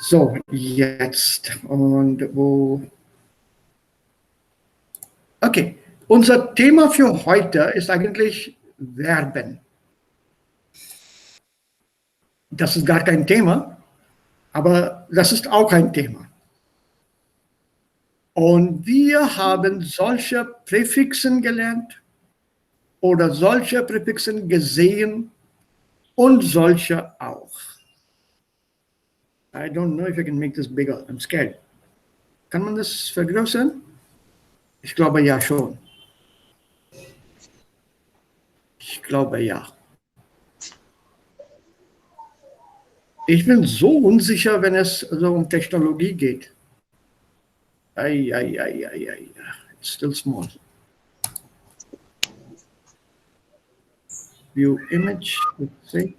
So, jetzt und wo. Okay, unser Thema für heute ist eigentlich Verben. Das ist gar kein Thema, aber das ist auch ein Thema. Und wir haben solche Präfixen gelernt oder solche Präfixen gesehen und solche auch. I don't know if I can make this bigger. I'm scared. Kann man das vergrößern? Ich glaube ja schon. Ich glaube ja. Ich bin so unsicher, wenn es so um Technologie geht. Ei, ei, ei, ei, ei. It's still small. View image, let's see.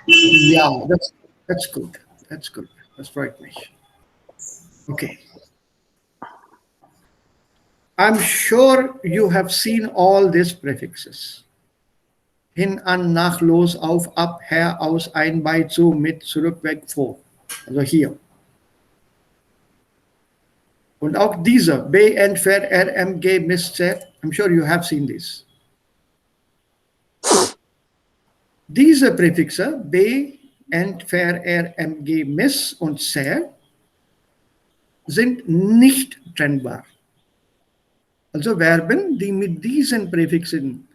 Yeah, that's good. That's good. Das freut mich. Okay. I'm sure you have seen all these prefixes. Hin, an, nach, los, auf, ab, her, aus, ein, bei, zu, mit, zurück, weg, vor. Also hier. Und auch diese, B, N, Ver, R, M, G, Miss, Zer, I'm sure you have seen this. Diese Präfixe, B, N, Ver, R, M, G, Miss und Zer, sind nicht trennbar. Also Verben, die mit diesen Präfixen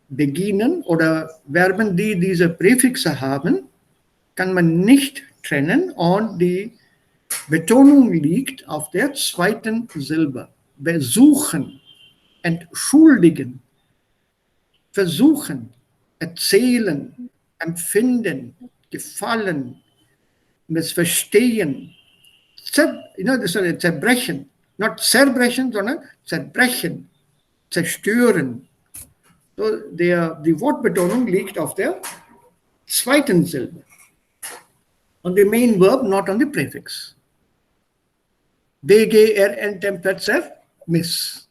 beginnen oder Verben, die diese Präfixe haben, kann man nicht trennen und die Betonung liegt auf der zweiten Silbe. Besuchen, entschuldigen, versuchen, erzählen, empfinden, gefallen, missverstehen, das ist zerbrechen, not zerbrechen, sondern zerbrechen, zerstören. So, die Wortbetonung liegt auf der zweiten Silbe. On the main verb, not on the prefix. B, G, R, N, Temp, Zer, Miss.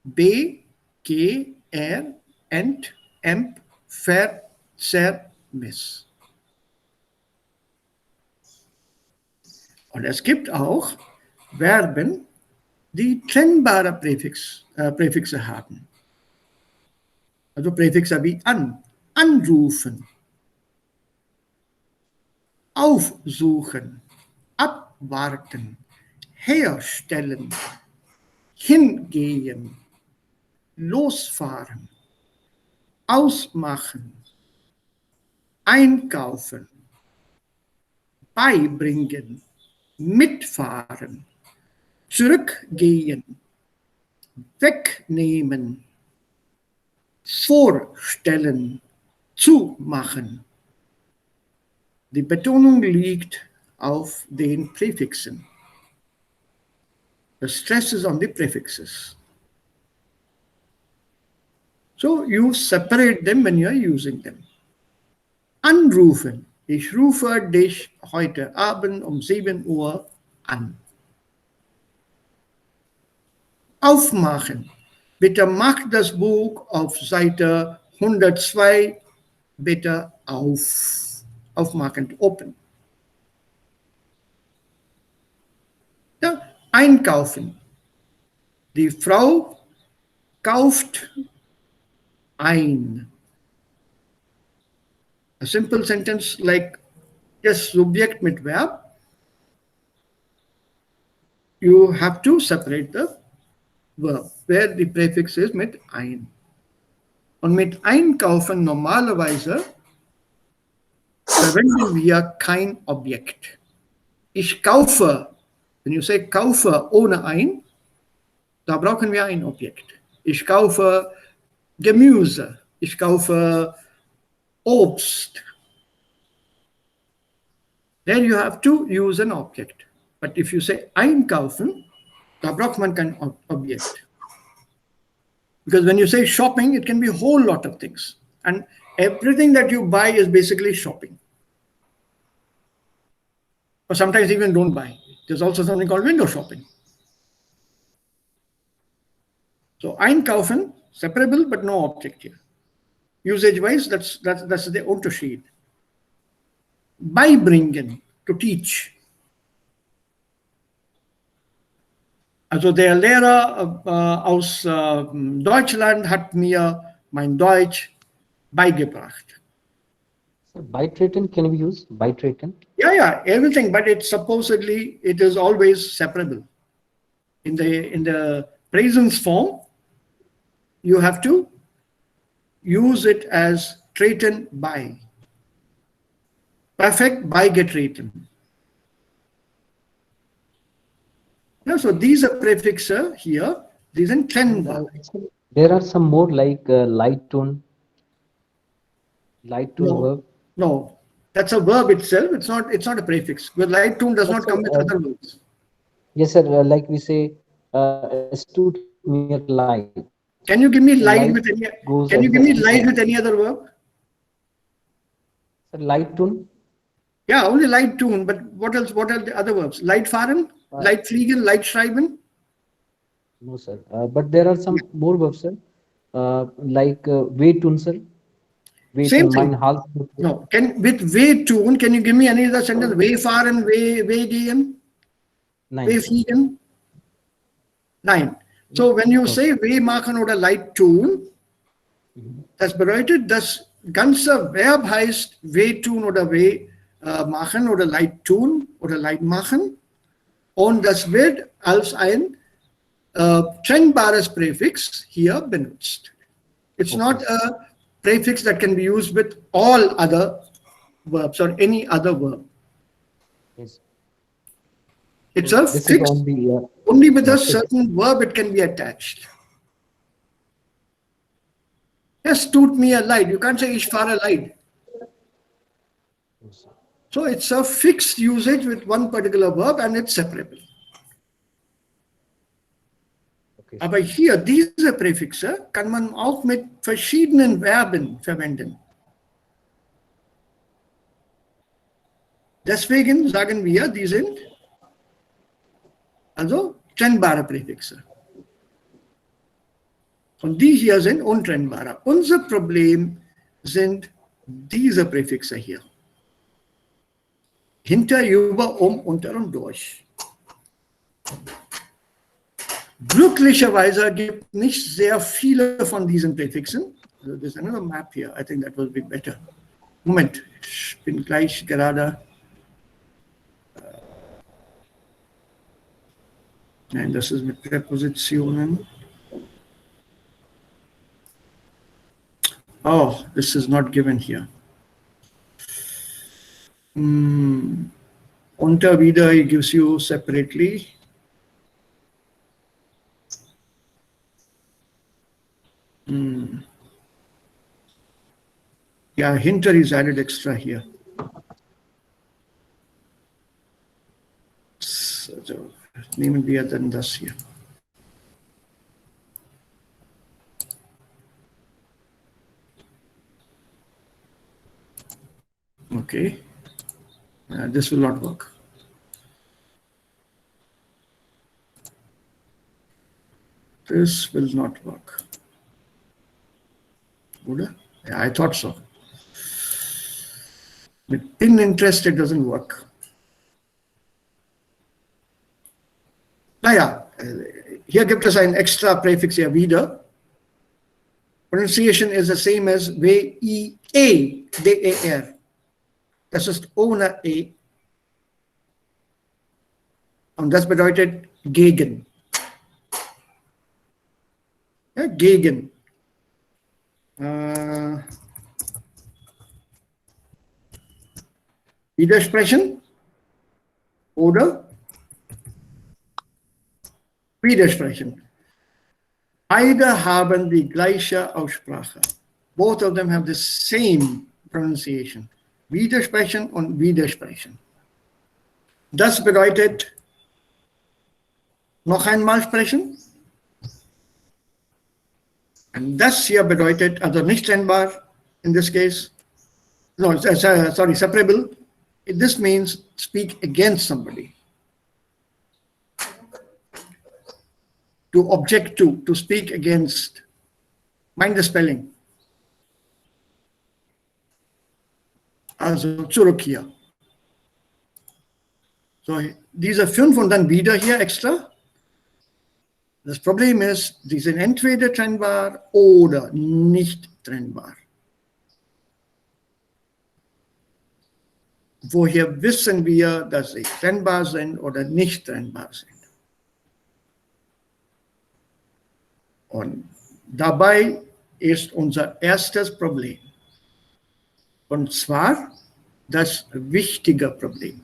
B, G, R, Ent, Emp, Ver, Zer, Miss. Und es gibt auch Verben, die trennbare Präfixe haben. Also Präfixe wie an, anrufen, aufsuchen, abwarten, herstellen, hingehen, losfahren, ausmachen, einkaufen, beibringen, mitfahren, zurückgehen, wegnehmen, vorstellen, zumachen. Die Betonung liegt auf den Präfixen. The stress is on the prefixes. So you separate them when you are using them. Anrufen. Ich rufe dich heute Abend um 7 Uhr an. Aufmachen. Bitte mach das Buch auf Seite 102 bitte auf. Aufmachen, open. Ja, einkaufen. Die Frau kauft ein. A simple sentence like just Subjekt mit Verb. You have to separate the verb, where the prefix is mit ein. Und mit einkaufen normalerweise verwenden wir kein Objekt. Ich kaufe, wenn you say kaufe ohne ein, da brauchen wir ein Objekt. Ich kaufe Gemüse, ich kaufe Obst. There you have to use an object. But if you say einkaufen, da braucht man kein Objekt. Because when you say shopping, it can be a whole lot of things. And everything that you buy is basically shopping. Or sometimes even don't buy. There's also something called window shopping. So einkaufen, separable, but no object here. Usage-wise, that's the Unterschied. Beibringen, to teach. Also der Lehrer aus Deutschland hat mir mein Deutsch beigebracht. So byte written can we use byte written? Yeah, everything, but it's supposedly it is always separable. In the presence form, you have to use it as treten by. Perfect beigetreten. No, so these are prefixes here. These are trennbar. There are some more like light tone verb. No, that's a verb itself. It's not a prefix. With light tune does But not sir, come with other verbs. yes, sir. Like we say, stood near light. So Can you light give me light with goes any? at the Can you end give me of light with any other verb? sir, light tone. Yeah, only light tune. But what else? What are the other verbs? Light fahren, light fliegen, light schreiben. No, sir. But there are some more verbs, sir. Like way tune, sir. Way Same tune. Mine thing. half. No, can with way tune? Can you give me any other sentence? Way fahren, way gehen, 9, way sir. fliegen. 9. So when you say way machen oder light tun, das bedeutet, das ganze Verb heißt way tun oder way machen oder light tun oder light machen. Und das wird als ein trennbares Präfix hier benutzt. It's not a prefix that can be used with all other verbs or any other verb. Yes. It's So a this is fix. Only with a certain verb it can be attached. Yes, tut mir leid. You can't say ich fahre leid. So it's a fixed usage with one particular verb and it's separable. Okay. Aber hier, diese Präfixe kann man auch mit verschiedenen Verben verwenden. Deswegen sagen wir, die sind also trennbare Präfixe. Und die hier sind untrennbare. Unser Problem sind diese Präfixe hier. Hinter, über, unter und durch. Glücklicherweise gibt es nicht sehr viele von diesen Präfixen. Also there's another map here. I think that will be better. Moment, ich bin gleich gerade. Nein, das ist mit Präpositionen. Oh, this is not given here. Unter wieder, it gives you separately. Yeah, hinter is added extra here. So, nehmen wir dann das hier. Okay, this will not work. This will not work. Good? Yeah, I thought so. With pin interest, it doesn't work. Naja, hier gibt es ein extra Präfix hier wieder. Pronunciation is the same as W-I-E-D-E-R. Das ist ohne E. Und das bedeutet gegen. Ja, gegen. Widersprechen oder widersprechen. Beide haben die gleiche Aussprache. Both of them have the same pronunciation. Widersprechen und widersprechen. Das bedeutet noch einmal sprechen. Und das hier bedeutet, also nicht trennbar, in this case, no, sorry, separable. This means speak against somebody. To object to speak against. Mind the spelling. Also zurück hier. So, diese 5 und dann wieder hier extra. Das Problem ist, die sind entweder trennbar oder nicht trennbar. Woher wissen wir, dass sie trennbar sind oder nicht trennbar sind? Und dabei ist unser erstes Problem. Und zwar das wichtige Problem.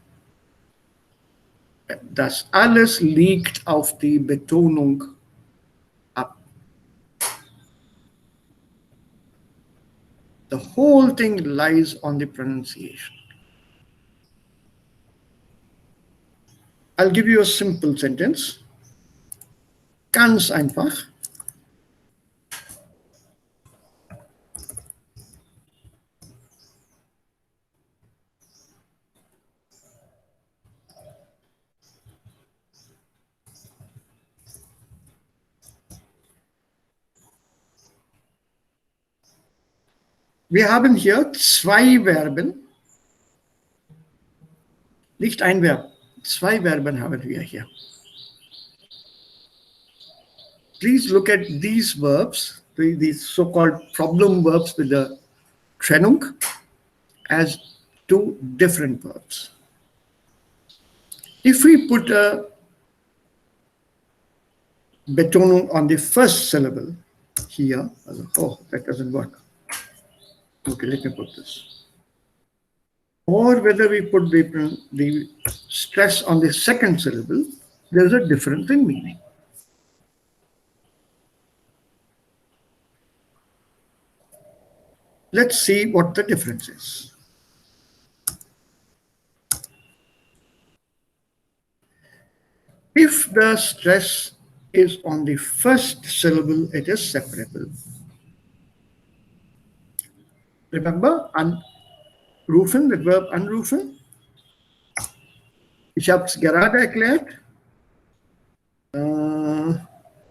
Das alles liegt auf die Betonung ab. The whole thing lies on the pronunciation. I'll give you a simple sentence. Ganz einfach. Wir haben hier 2 Verben, nicht ein Verb, 2 Verben haben wir hier. Please look at these verbs, these so-called problem verbs with the Trennung, as 2 different verbs. If we put a Betonung on the first syllable here, oh, that doesn't work. Okay, let me put this. Or whether we put the stress on the second syllable, there's a difference in meaning. Let's see what the difference is. If the stress is on the first syllable, it is separable. Remember, unrufen, the verb unrufen? Ich habe es gerade erklärt.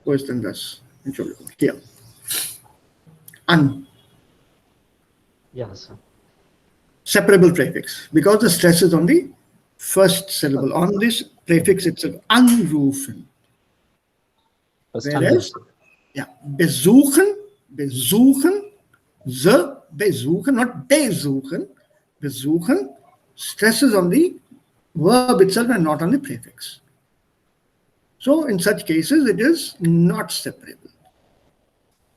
Wo ist denn das? Entschuldigung, hier. An. Yes, sir. Separable prefix, because the stress is on the first syllable. On this prefix itself, anrufen. Whereas, yeah, besuchen, the besuchen, not besuchen, besuchen, stress is on the verb itself and not on the prefix. So in such cases, it is not separable.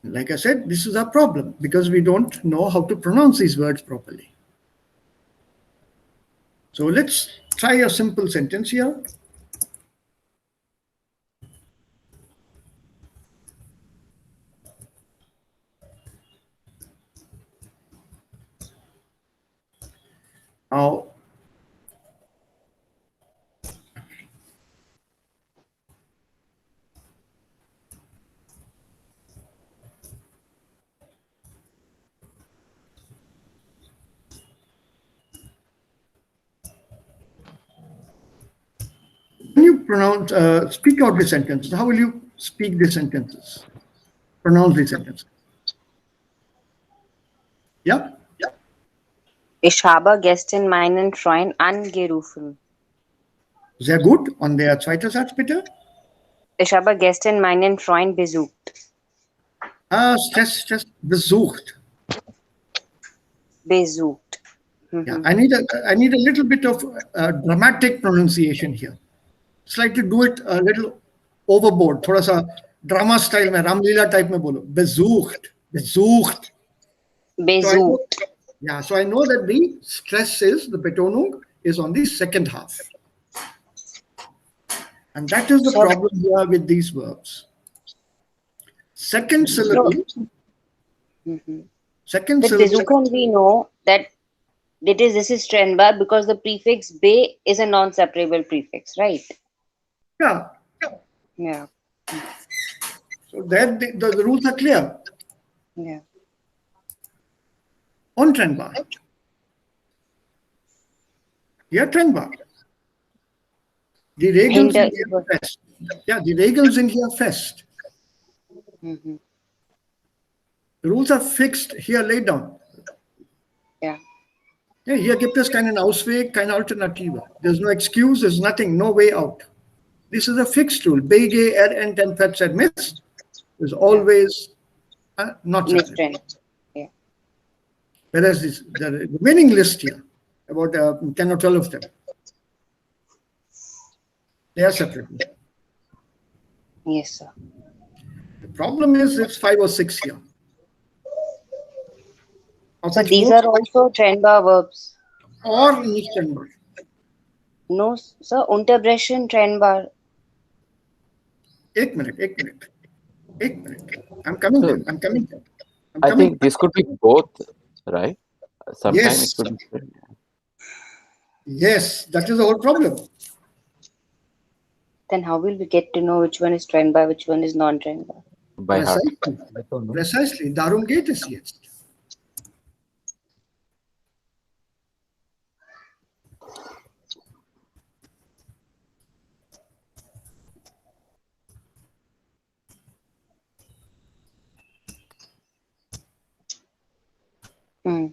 Like I said, this is our problem because we don't know how to pronounce these words properly. So let's try a simple sentence here. Now, when you pronounce, speak out the sentences, how will you speak the sentences? Pronounce the sentences. Yeah? Yeah. Ich habe gestern meinen Freund angerufen. Sehr gut. Und der zweite Satz bitte. Ich habe gestern meinen Freund besucht. Stress, besucht. Besucht. Yeah, I need a little bit of dramatic pronunciation here. It's like to do it a little overboard. थोड़ा सा drama style में, Ramlila type में बोलो. Besucht. Besucht. So I know that the stress is, the Betonung is on the second half. And that is the problem here with these verbs. Second syllable. Second with syllable. besuchen we know that this is trennbar because the prefix be is a non-separable prefix, right? Yeah. Yeah. So that the rules are clear. Yeah. Untrennbar. Here trennbar. The Regeln sind hier fest. Yeah, the Regeln sind hier fest. The rules are fixed here laid down. Yeah. Ja, hier gibt es keinen Ausweg, keine Alternative. There's no excuse, there's nothing, no way out. This is a fixed rule. BG, and then said miss. There's always not Miss separate. trend. Yeah. Whereas the winning list here, about 10 or 12 of them, they are separate. Yes, sir. The problem is it's 5 or 6 here. So these are also trend bar verbs. Or nicht trennbar. No, sir. Unterbrechen trend bar. Ek minute. I'm coming So, there. I'm coming. I think this could be both, right? Sometimes Yes. it could be. Yes, that is the whole problem. Then how will we get to know which one is trend bar, which one is non-trend bar? By heart. Precisely. Darum geht es jetzt. Hmm.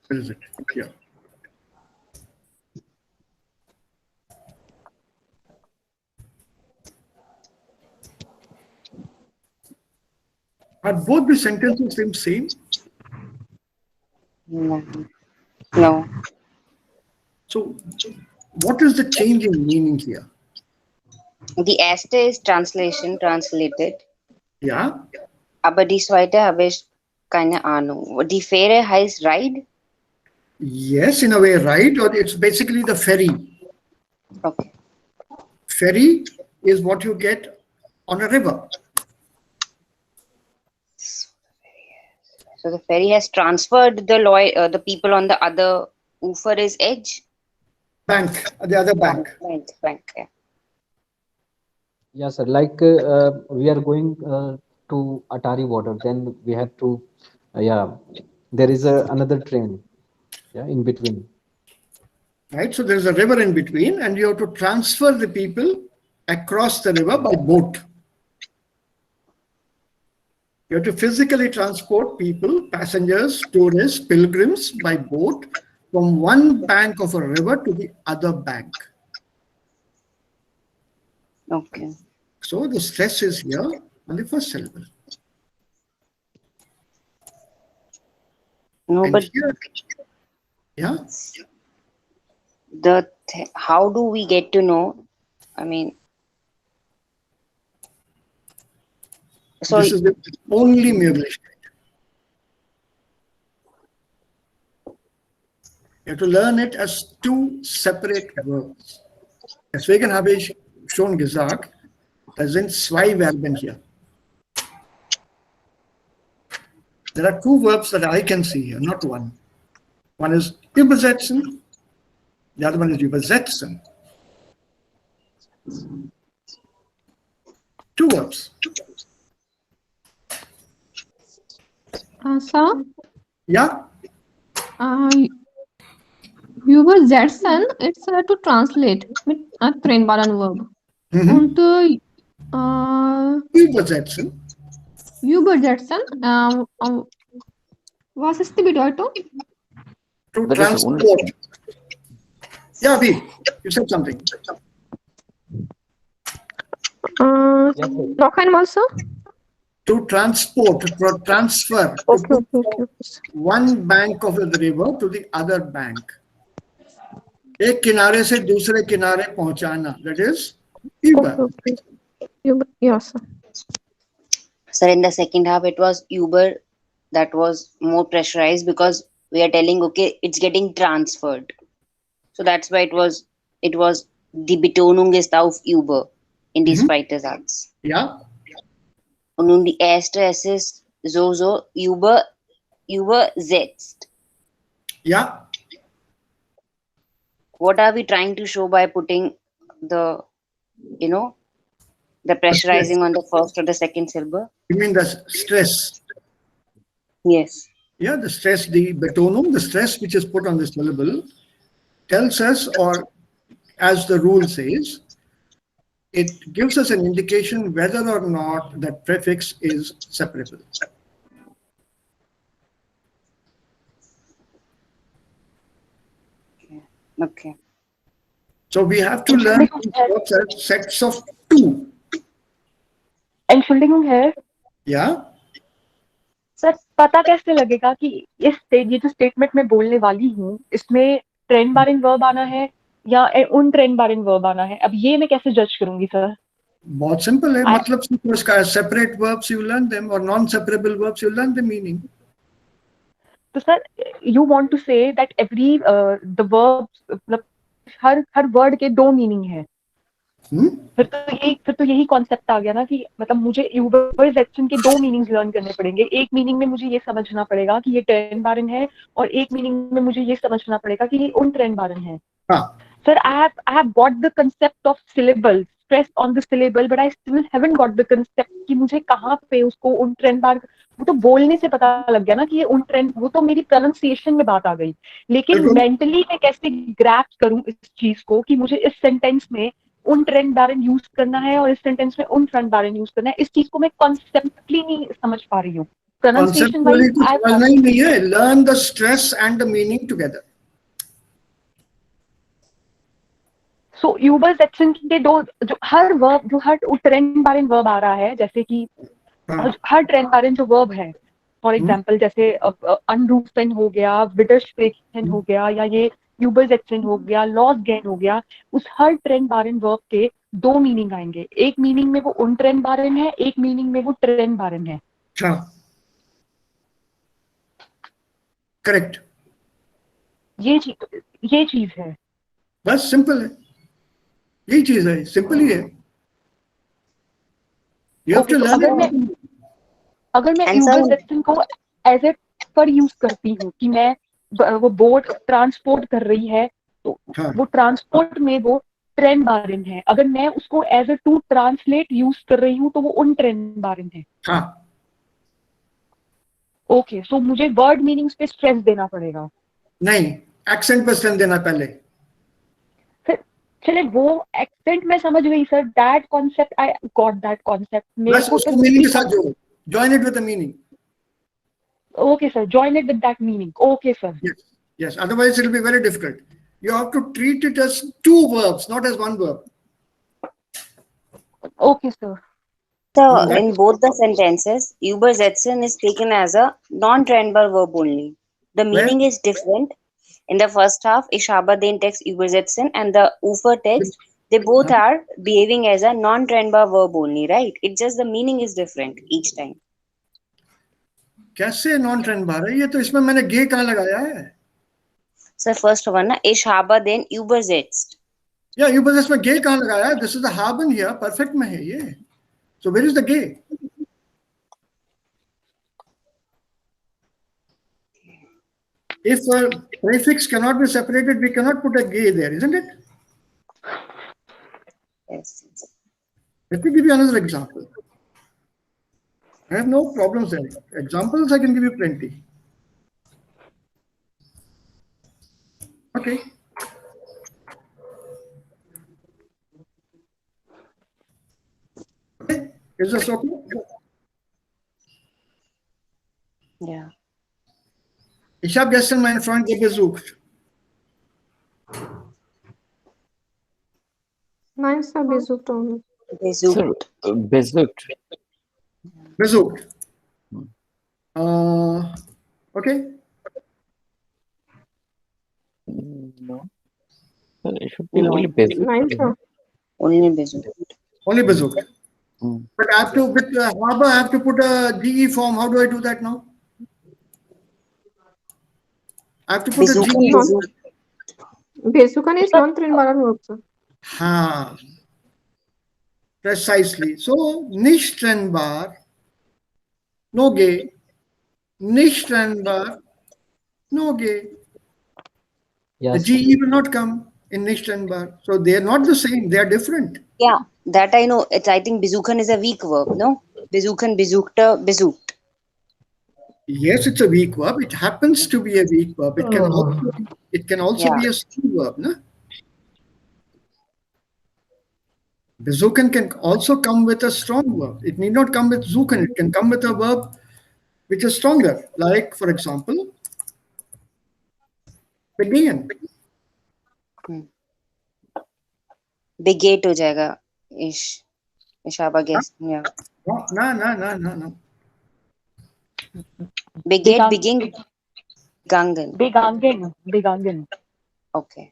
Where is it? Here. Are both the sentences the same? No. No. So, what is the change in meaning here? Die erste ist Translation, translated. Ja, Aber die zweite habe ich keine Ahnung. Die Fähre heißt Ride? yes, in a way, right? Or it's basically the ferry. Okay. Ferry is what you get on a river. So the ferry has transferred the people on the other Ufer is edge? Bank, the other bank. Bank, yeah. Yeah, sir. Like we are going to Atari border, then we have to, yeah, there is another train, yeah, in between. Right? So there's a river in between, and you have to transfer the people across the river by boat. You have to physically transport people, passengers, tourists, pilgrims by boat from one bank of a river to the other bank. Okay. So the stress is here on the first syllable. No, And but here, yeah, how do we get to know? I mean, so this is the only Möglichkeit. You have to learn it as two separate verbs. Deswegen habe ich schon gesagt, da sind zwei Verben hier. There are two verbs that I can see here, not one. One is übersetzen, the other one is übersetzen. Two verbs. Sir, Yeah, übersetzen, it's to translate mit trennbaren Verb. Und übersetzen. übersetzen, was ist die Bedeutung? To That is transport. Yeah, B, you said something. Noch einmal, Sir? To transport, to transfer, to put one bank of the river to the other bank. एक किनारे से दूसरे किनारे पहुंचाना, that is über. Yes, sir. So in the second half, it was Uber that was more pressurized because we are telling, okay, it's getting transferred. So that's why it was die Betonung ist auf Uber in die zweite Satz. Ja, Und nun die erste, es ist so, übersetzt. ja, What are we trying to show by putting the, you know, the pressurizing on the first or the second syllable? You mean the stress? Yes. Yeah, the stress, the betonum, the stress which is put on the syllable tells us, or as the rule says, it gives us an indication whether or not that prefix is separable. Okay. So we have to learn these verbs as sets of two. Entschuldigung है Yeah. Sir, पता कैसे लगेगा कि ये जो statement मैं बोलने वाली हूँ इसमें ट्रेंड बारिंग वर्ब आना है या उन ट्रेंड बारिंग वर्ब आना है? अब ये मैं कैसे जज करूंगी सर? बहुत सिंपल है, मतलब सिर्फ उसका separate verbs you learn them और non separable verbs you learn the meaning. तो sir you want to say that every the verbs, मतलब हर वर्ड के दो मीनिंग है. फिर तो यही कॉन्सेप्ट आ गया ना कि मतलब मुझे यूबर्स एक्शन के दो मीनिंग्स लर्न करने पड़ेंगे. एक मीनिंग में मुझे ये समझना पड़ेगा कि ये ट्रेंड बारन है और एक मीनिंग में मुझे ये समझना पड़ेगा कि ये उन ट्रेंड बारन है. Sir I have got the concept of syllable, stress on the syllable, but I still haven't got the concept कि मुझे कहाँ पे उसको उन ट्रेंड बार, वो तो बोलने से पता लग गया ना कि ये उन ट्रेंड, वो तो मेरी प्रोनाउंसिएशन में बात आ गई. लेकिन मेंटली मैं कैसे ग्रैस्प करूं इस चीज को कि मुझे इस सेंटेंस में उन ट्रेंड बारन यूज करना है और इस सेंटेंस में उन ट्रेंड बारन यूज करना है, इस चीज को मैं कॉन्सेप्टली नहीं समझ पा रही हूँ. प्रोनाउंसिएशन वाइज समझना ही नहीं है. Learn the stress and the meaning together. So यूबर्स एक्शन के दो, जो हर वर्ब, जो हर ट्रेंड बारन वर्ब आ रहा है, जैसे कि हर ट्रेंड बारन जो वर्ब है, फॉर एग्जांपल जैसे अनरूफन हो गया, विडरस्प्रेशन हो गया, या ये यूबर्स एक्शन हो गया, लॉस गेन हो गया, उस हर ट्रेंड बारन वर्ब के दो मीनिंग आएंगे. एक मीनिंग में वो उन ट्रेंड बारन है, एक मीनिंग में वो ट्रेंड बारन है. करेक्ट. ये चीज है. बस सिंपल है, यही चीज है, सिंपल ही है. You have to learn it. अगर मैं यूबर्स एक्शन को एज ए पर यूज करती हूँ कि मैं वो बोट ट्रांसपोर्ट कर रही है, तो वो ट्रांसपोर्ट में वो ट्रेंड बारन है. अगर मैं उसको as a to translate use कर रही हूँ तो वो उन ट्रेंड बारन है. ओके, सो मुझे वर्ड मीनिंग्स पे स्ट्रेस देना पड़ेगा? नहीं, एक्सेंट पे स्ट्रेस देना पहले. चले वो एक्सेंट में समझ गई sir, that concept I got that concept. बस उसको मीनिंग के साथ जोड़ो. Join it with the meaning. Okay sir, join it with that meaning. Okay sir. Yes, otherwise it will be very difficult. You have to treat it as two verbs, not as one verb. Okay, sir. So in both the sentences, Übersetzen is taken as a non-trennbar verb only. The meaning is different. In the first half, ich habe den Text Übersetzen, and the Ufer text, they both are behaving as a non-trennbar verb only, right? It's just the meaning is different each time. कैसे non ट्रेंडबार है ये? तो इसमें मैंने गे कहाँ लगाया है? Sir, first one ना, ich habe den übersetzt. या übersetzt में गे कहाँ लगाया है? This is the haben here, perfect में है ये. So where is the gay? If a prefix cannot be separated, we cannot put a gay there, isn't it? Yes. Let me give you another example. I have no problems there. Examples I can give you plenty. Okay. Okay. Is this okay? Yeah. Ich habe gestern meinen Freund besucht. Nein, sir, besucht only. Besucht. Besucht. Besucht. Okay. No. It should be only besucht. Nein, sir. Only besucht. Only besucht. But I have to, with habe, I have to put a GE form. How do I do that now? I have to put a GE. Besuchen is non-trennbarer verb, sir. Precisely. So, nicht trennbar, no gay. Nicht trennbar, no gay. Yes. The GE will not come in nicht and bar. So they are not the same. They are different. Yeah, that I know. I think besuchen is a weak verb, no? Besuchen, besuchte, besucht. Yes, it's a weak verb. It happens to be a weak verb. It can also Yeah. be a strong verb, no? Besuchen can also come with a strong verb. It need not come with suchen. It can come with a verb which is stronger. Like, for example, begin. Begate हो जाएगा. Ishaba guess. Yeah. No. Begate, begin, gangen. Begangen. Okay.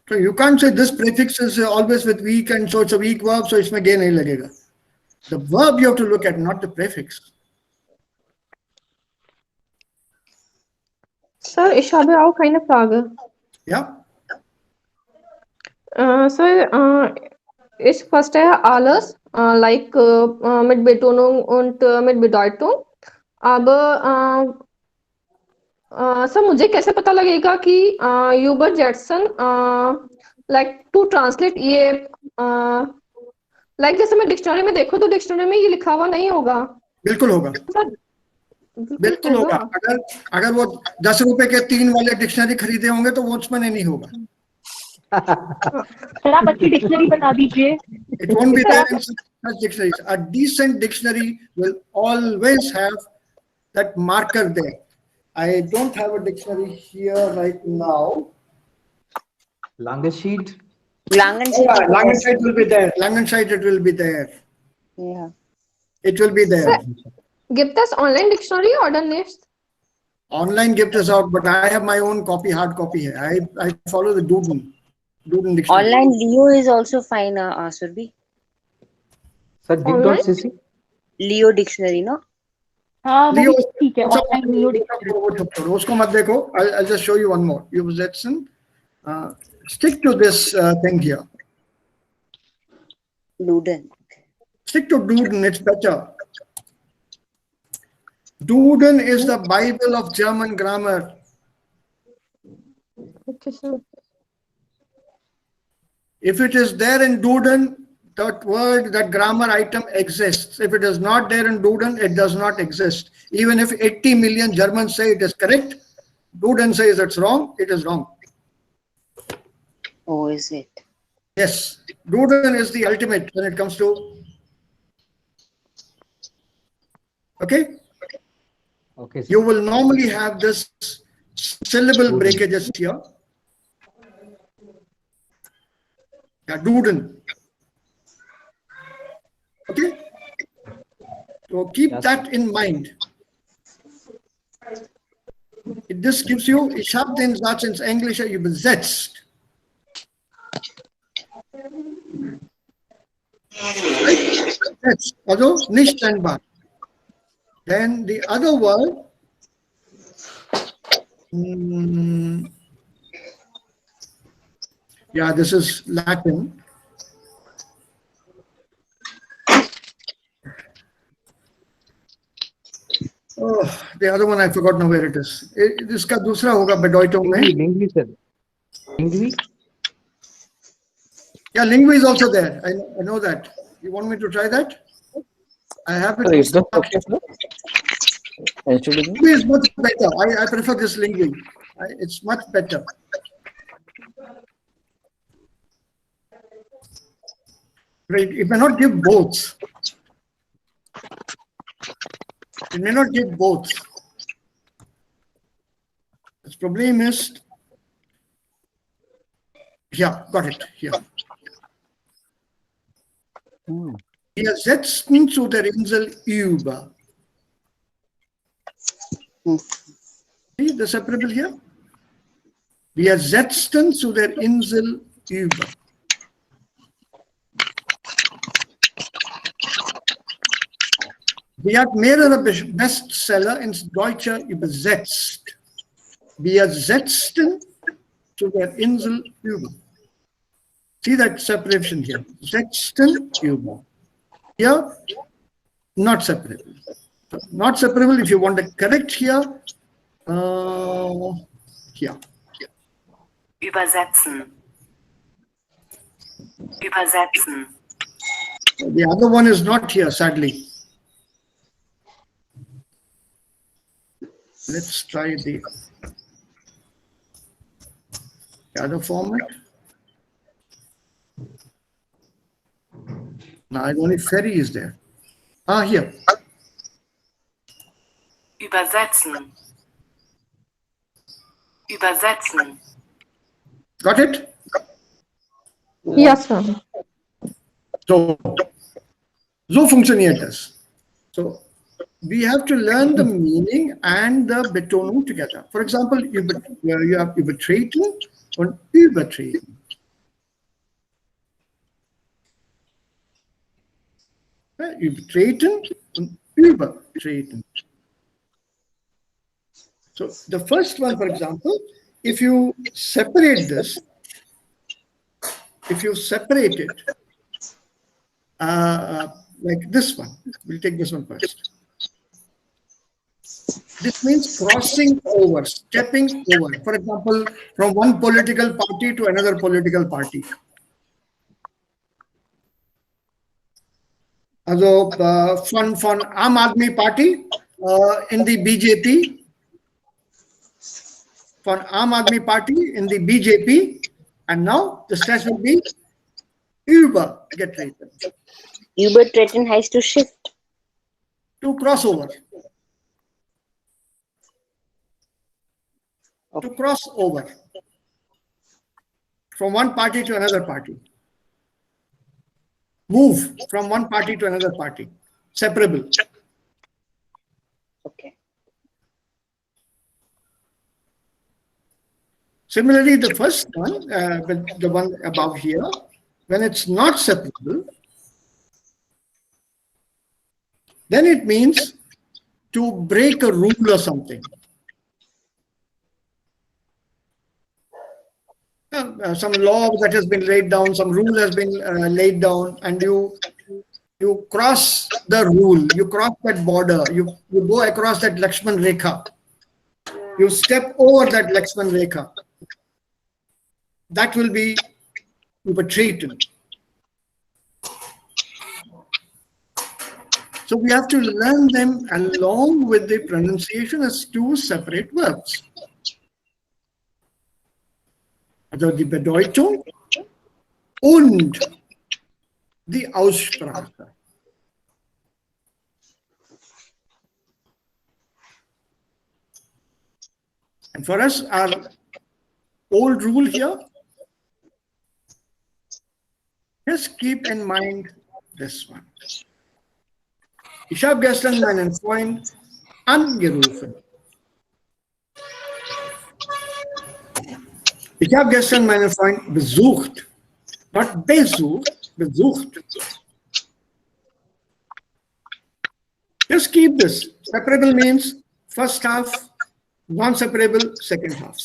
So you can't say this prefix is always with weak and so it's a weak verb, so इसमें ge nahi lagega. The verb you have to look at, not the prefix. Sir, ich habe auch eine Frage. Yeah. Sir, ich verstehe alles, like mit Betonung und mit Bedeutung. Aber sir मुझे कैसे पता लगेगा कि यूबर जेटसन like to translate ये like जैसे मैं डिक्शनरी में देखूं तो डिक्शनरी में ये लिखा हुआ नहीं होगा. बिल्कुल होगा. बिल्कुल होगा. अगर वो 10 रुपए के 3 वाले डिक्शनरी खरीदे होंगे तो वो उसमें नहीं होगा. सर आप अच्छी डिक्शनरी बता दीजिए. It won't be there in such dictionaries. A decent dictionary will always have that marker there. I don't have a dictionary here right now. Langenscheidt. Langenscheidt will be there. Langenscheidt, it will be there. Yeah. It will be there. Gibt es online dictionary oder nicht? Online gift is out, but I have my own copy, hard copy here. I follow the Duden dictionary. Online Leo is also fine, Surbi. Sir, dig.cc. Leo dictionary, no? हाँ वो Leo, भी ठीक है. Online Leo dictionary. उसको मत देखो. I'll just show you one more. You Zetson. Stick to this thing here. Luden. Stick to Duden, it's better. Duden is the Bible of German grammar. Okay, sir. If it is there in Duden, that word, that grammar item exists. If it is not there in Duden, it does not exist. Even if 80 million Germans say it is correct, Duden says it's wrong, it is wrong. Oh, is it? Yes, Duden is the ultimate when it comes to. Okay? Okay, sir. You will normally have this syllable breakages here. Yeah, Duden. Okay? So keep that in mind. This gives you, ich habe den Satz ins Englische übersetzt. Also nicht trennbar. Then the other word, yeah, this is Latin. Oh, the other one I forgot now where it is. इसका दूसरा होगा Bedeutung में. Lingui, sir. Lingui? Yeah, lingui is also there. I know that. You want me to try that? I have it. Is that okay, sir? Lingui is much better. I prefer this lingui. It's much better. Right. It may not give both. It may not give both. The problem is, yeah, got it. Here. Wir setzten zu der Insel über. See the separable here? Wir setzten zu der Insel über. Sie hat mehrere Bestseller ins Deutsche übersetzt. Wir setzten zu der Insel über. See that separation here. Setzten über. Here, not separable. Not separable. If you want to correct here, here. Übersetzen. Übersetzen. The other one is not here, sadly. Let's try the other format. Now, only ferry is there. Here. Übersetzen. Übersetzen. Got it? Yes, sir. So funktioniert das. So we have to learn the meaning and the Betonung together. For example, you have übertreten und übertreten. Übertreten und übertreten. So the first one, for example, if you separate this, if you separate it like this one, we'll take this one first. This means crossing over, stepping over. For example, from one political party to another political party. Also von Aam Aadmi Party in the BJP, von Aam Aadmi Party in the BJP, and now the stress will be übergetreten. Übertreten heißt to shift. To cross over. To cross over from one party to another party. Move from one party to another party. Separable. Okay. Similarly, the first one, the one above here, when it's not separable, then it means to break a rule or something. Some law that has been laid down, some rule has been laid down, and you cross the rule, you cross that border, you go across that Lakshman Rekha, you step over that Lakshman Rekha. That will be übertreten. So we have to learn them along with the pronunciation as two separate verbs. Also die Bedeutung und die Aussprache. And for us, our old rule here, just keep in mind this one. Ich habe gestern meinen Freund angerufen. Ich habe gestern meinen Freund besucht. Not besucht, besucht. Just keep this. Separable means first half, non-separable second half.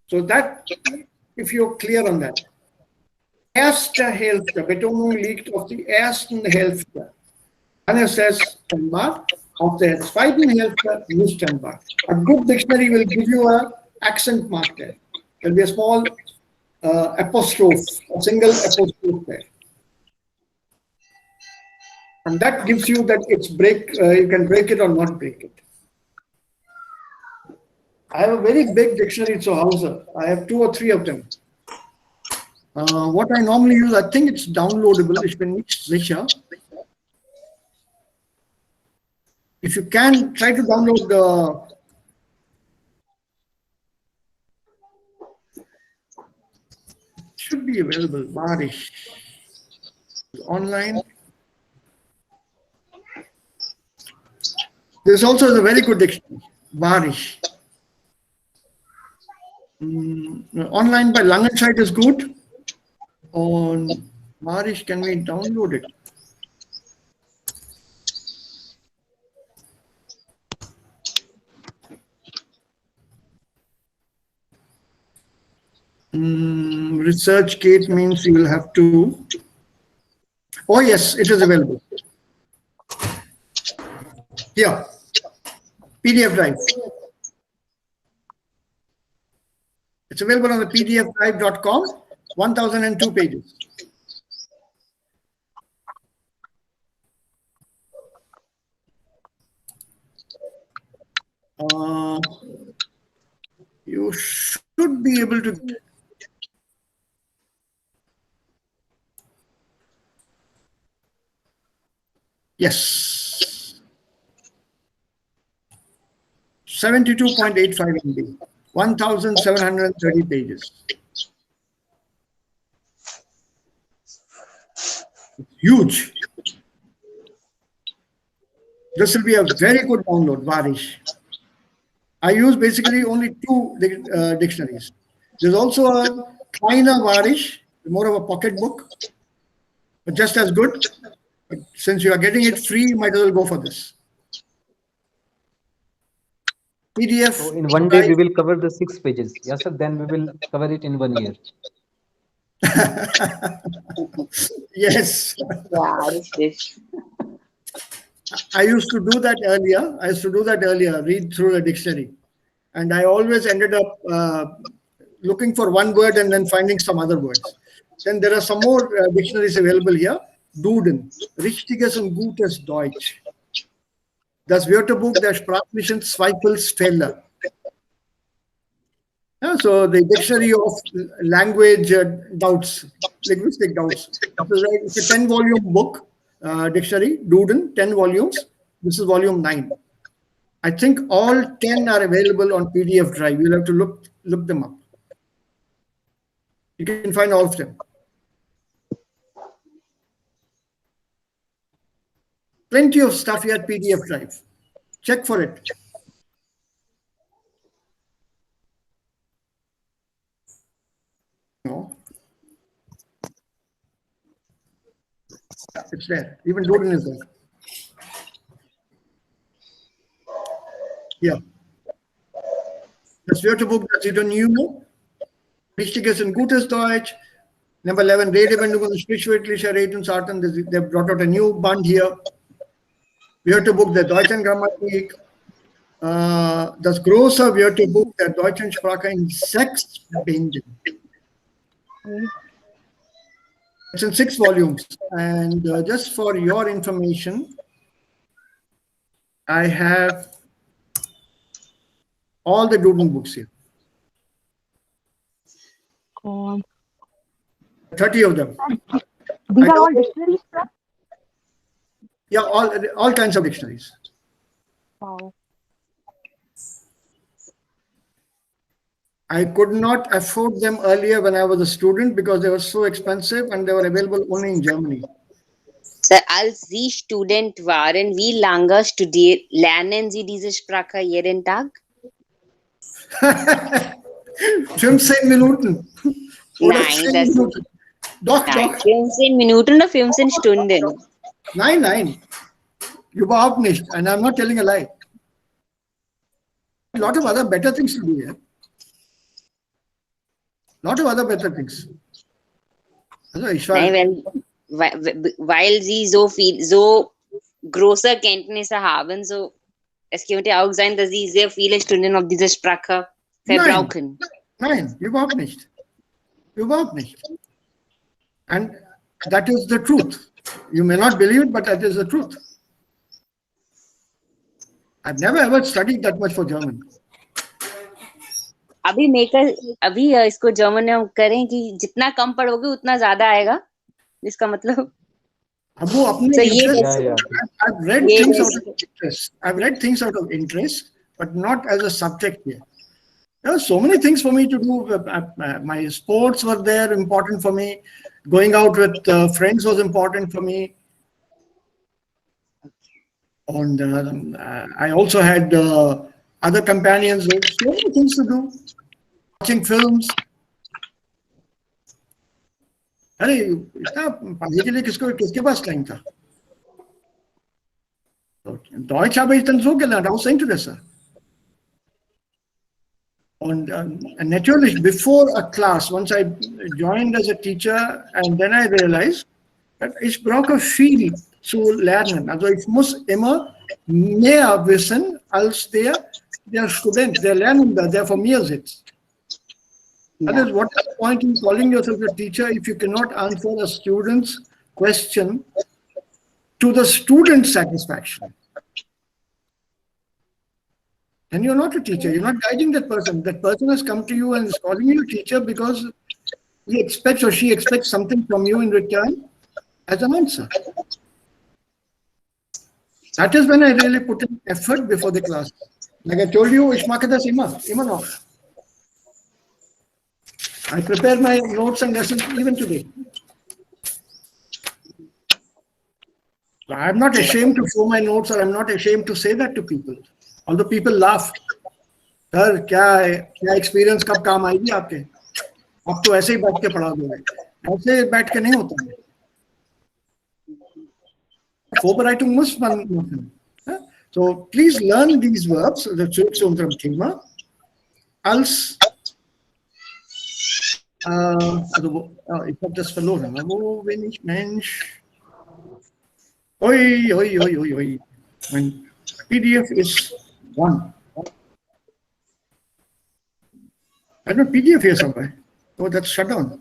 So that, if you're clear on that. Erste Hälfte, Betonung liegt auf die ersten Hälfte. Dann ist es trennbar. Auf der zweiten Hälfte nicht trennbar. A good dictionary will give you an accent mark there. There will be a small apostrophe, a single apostrophe there. And that gives you that it's you can break it or not break it. I have a very big dictionary zu Hause. I have 2 or 3 of them. What I normally use, I think it's downloadable. Ich bin nicht sicher. If you can, try to download it should be available. Varish online. There's also a very good dictionary. Varish. Online by Langenscheidt is good. On Varish, can we download it? ResearchGate means you will have to Oh yes, it is available. Here, PDF drive. It's available on the pdfdrive.com, 1002 pages. You should be able to. Yes. 72.85 MB, 1730 pages. Huge. This will be a very good download, Varish. I use basically only two dictionaries. There's also a kleiner Varish, more of a pocket book, but just as good. But since you are getting it free, you might as well go for this. PDF. So in one day, we will cover the 6 pages. Yes, sir. Then we will cover it in 1 year. Yes. Yeah, this. I used to do that earlier. Read through the dictionary. And I always ended up looking for one word and then finding some other words. Then there are some more dictionaries available here. Duden, Richtiges und Gutes Deutsch. Das Wörterbuch der sprachlichen Zweifelsfälle. Yeah, so the dictionary of language doubts, linguistic doubts. It's a 10-volume book, dictionary, Duden, 10 volumes. This is volume 9. I think all 10 are available on PDF drive. You'll have to look them up. You can find all of them. Plenty of stuff here at PDF drive. Check for it. No. It's there. Even Duden is there. Yeah. Das Wörterbuch der Synonyme. Richtiges und Gutes Deutsch. Number 11, Redewendungen und sprichwörtliche Redensarten. They brought out a new band here. Wörterbuch der deutschen Grammatik. Das große Wörterbuch der deutschen Sprache in 6 Bänden. It's in 6 volumes. And just for your information, I have all the Duden books here. 30 of them. These are all dictionaries, sir? Yeah, all kinds of dictionaries. Wow. I could not afford them earlier when I was a student because they were so expensive and they were available only in Germany. Sir, als Sie Student waren, wie lange lernen Sie diese Sprache jeden Tag? 15 Minuten. Oder Nein, 10 das Minuten. Doch, nein, doch. 15 Minuten oder 15 Stunden? Nein. Überhaupt nicht. And I'm not telling a lie. A lot of other better things to do here. Lot of other better things. Also ich war, Nein, weil Sie so große Kenntnisse haben, so es könnte auch sein, dass Sie sehr viele Stunden auf diese Sprache verbrauchen. Nein, überhaupt nicht. Überhaupt nicht. And that is the truth. You may not believe it, but that is the truth. I've never ever studied that much for German. अभी इसको German में हम करें कि जितना कम पढ़ोगे उतना ज्यादा आएगा, इसका मतलब अब वो अपने So ये interest, I've read things out of interest. I've read things out of interest, but not as a subject here. There are so many things for me to do. My sports were there, important for me. Going out with friends was important for me. And I also had other companions. So many things to do. Watching films. अरे इतना पढ़ने के लिए किसके पास time था? Deutsch habe ich dann so gelernt, Auseinandersetzung. And naturally, before a class, once I joined as a teacher, and then I realized Ich brauche viel zu lernen. Also ich muss immer mehr wissen als der Student, der Lernende, der vor mir sitzt. That is what is the point in calling yourself a teacher if you cannot answer a student's question to the student's satisfaction? Then you're not a teacher. You're not guiding that person. That person has come to you and is calling you a teacher because he expects or she expects something from you in return as an answer. That is when I really put in effort before the class. Like I told you, ich mache das immer noch. I prepare my notes and lessons even today. I'm not ashamed to show my notes, or I'm not ashamed to say that to people. Although people laugh. Sir, क्या experience कब काम आएगी आपके? आप तो ऐसे ही बैठ के पढ़ा दोगे. ऐसे बैठ के नहीं होता है. Vorbereitung muss man machen. So please learn these verbs, zurück zu unserem Thema, als ich habe das verloren. Wo bin ich, Mensch? Oi. Mein PDF is 1. I have a PDF here somewhere. Oh, that's shut down.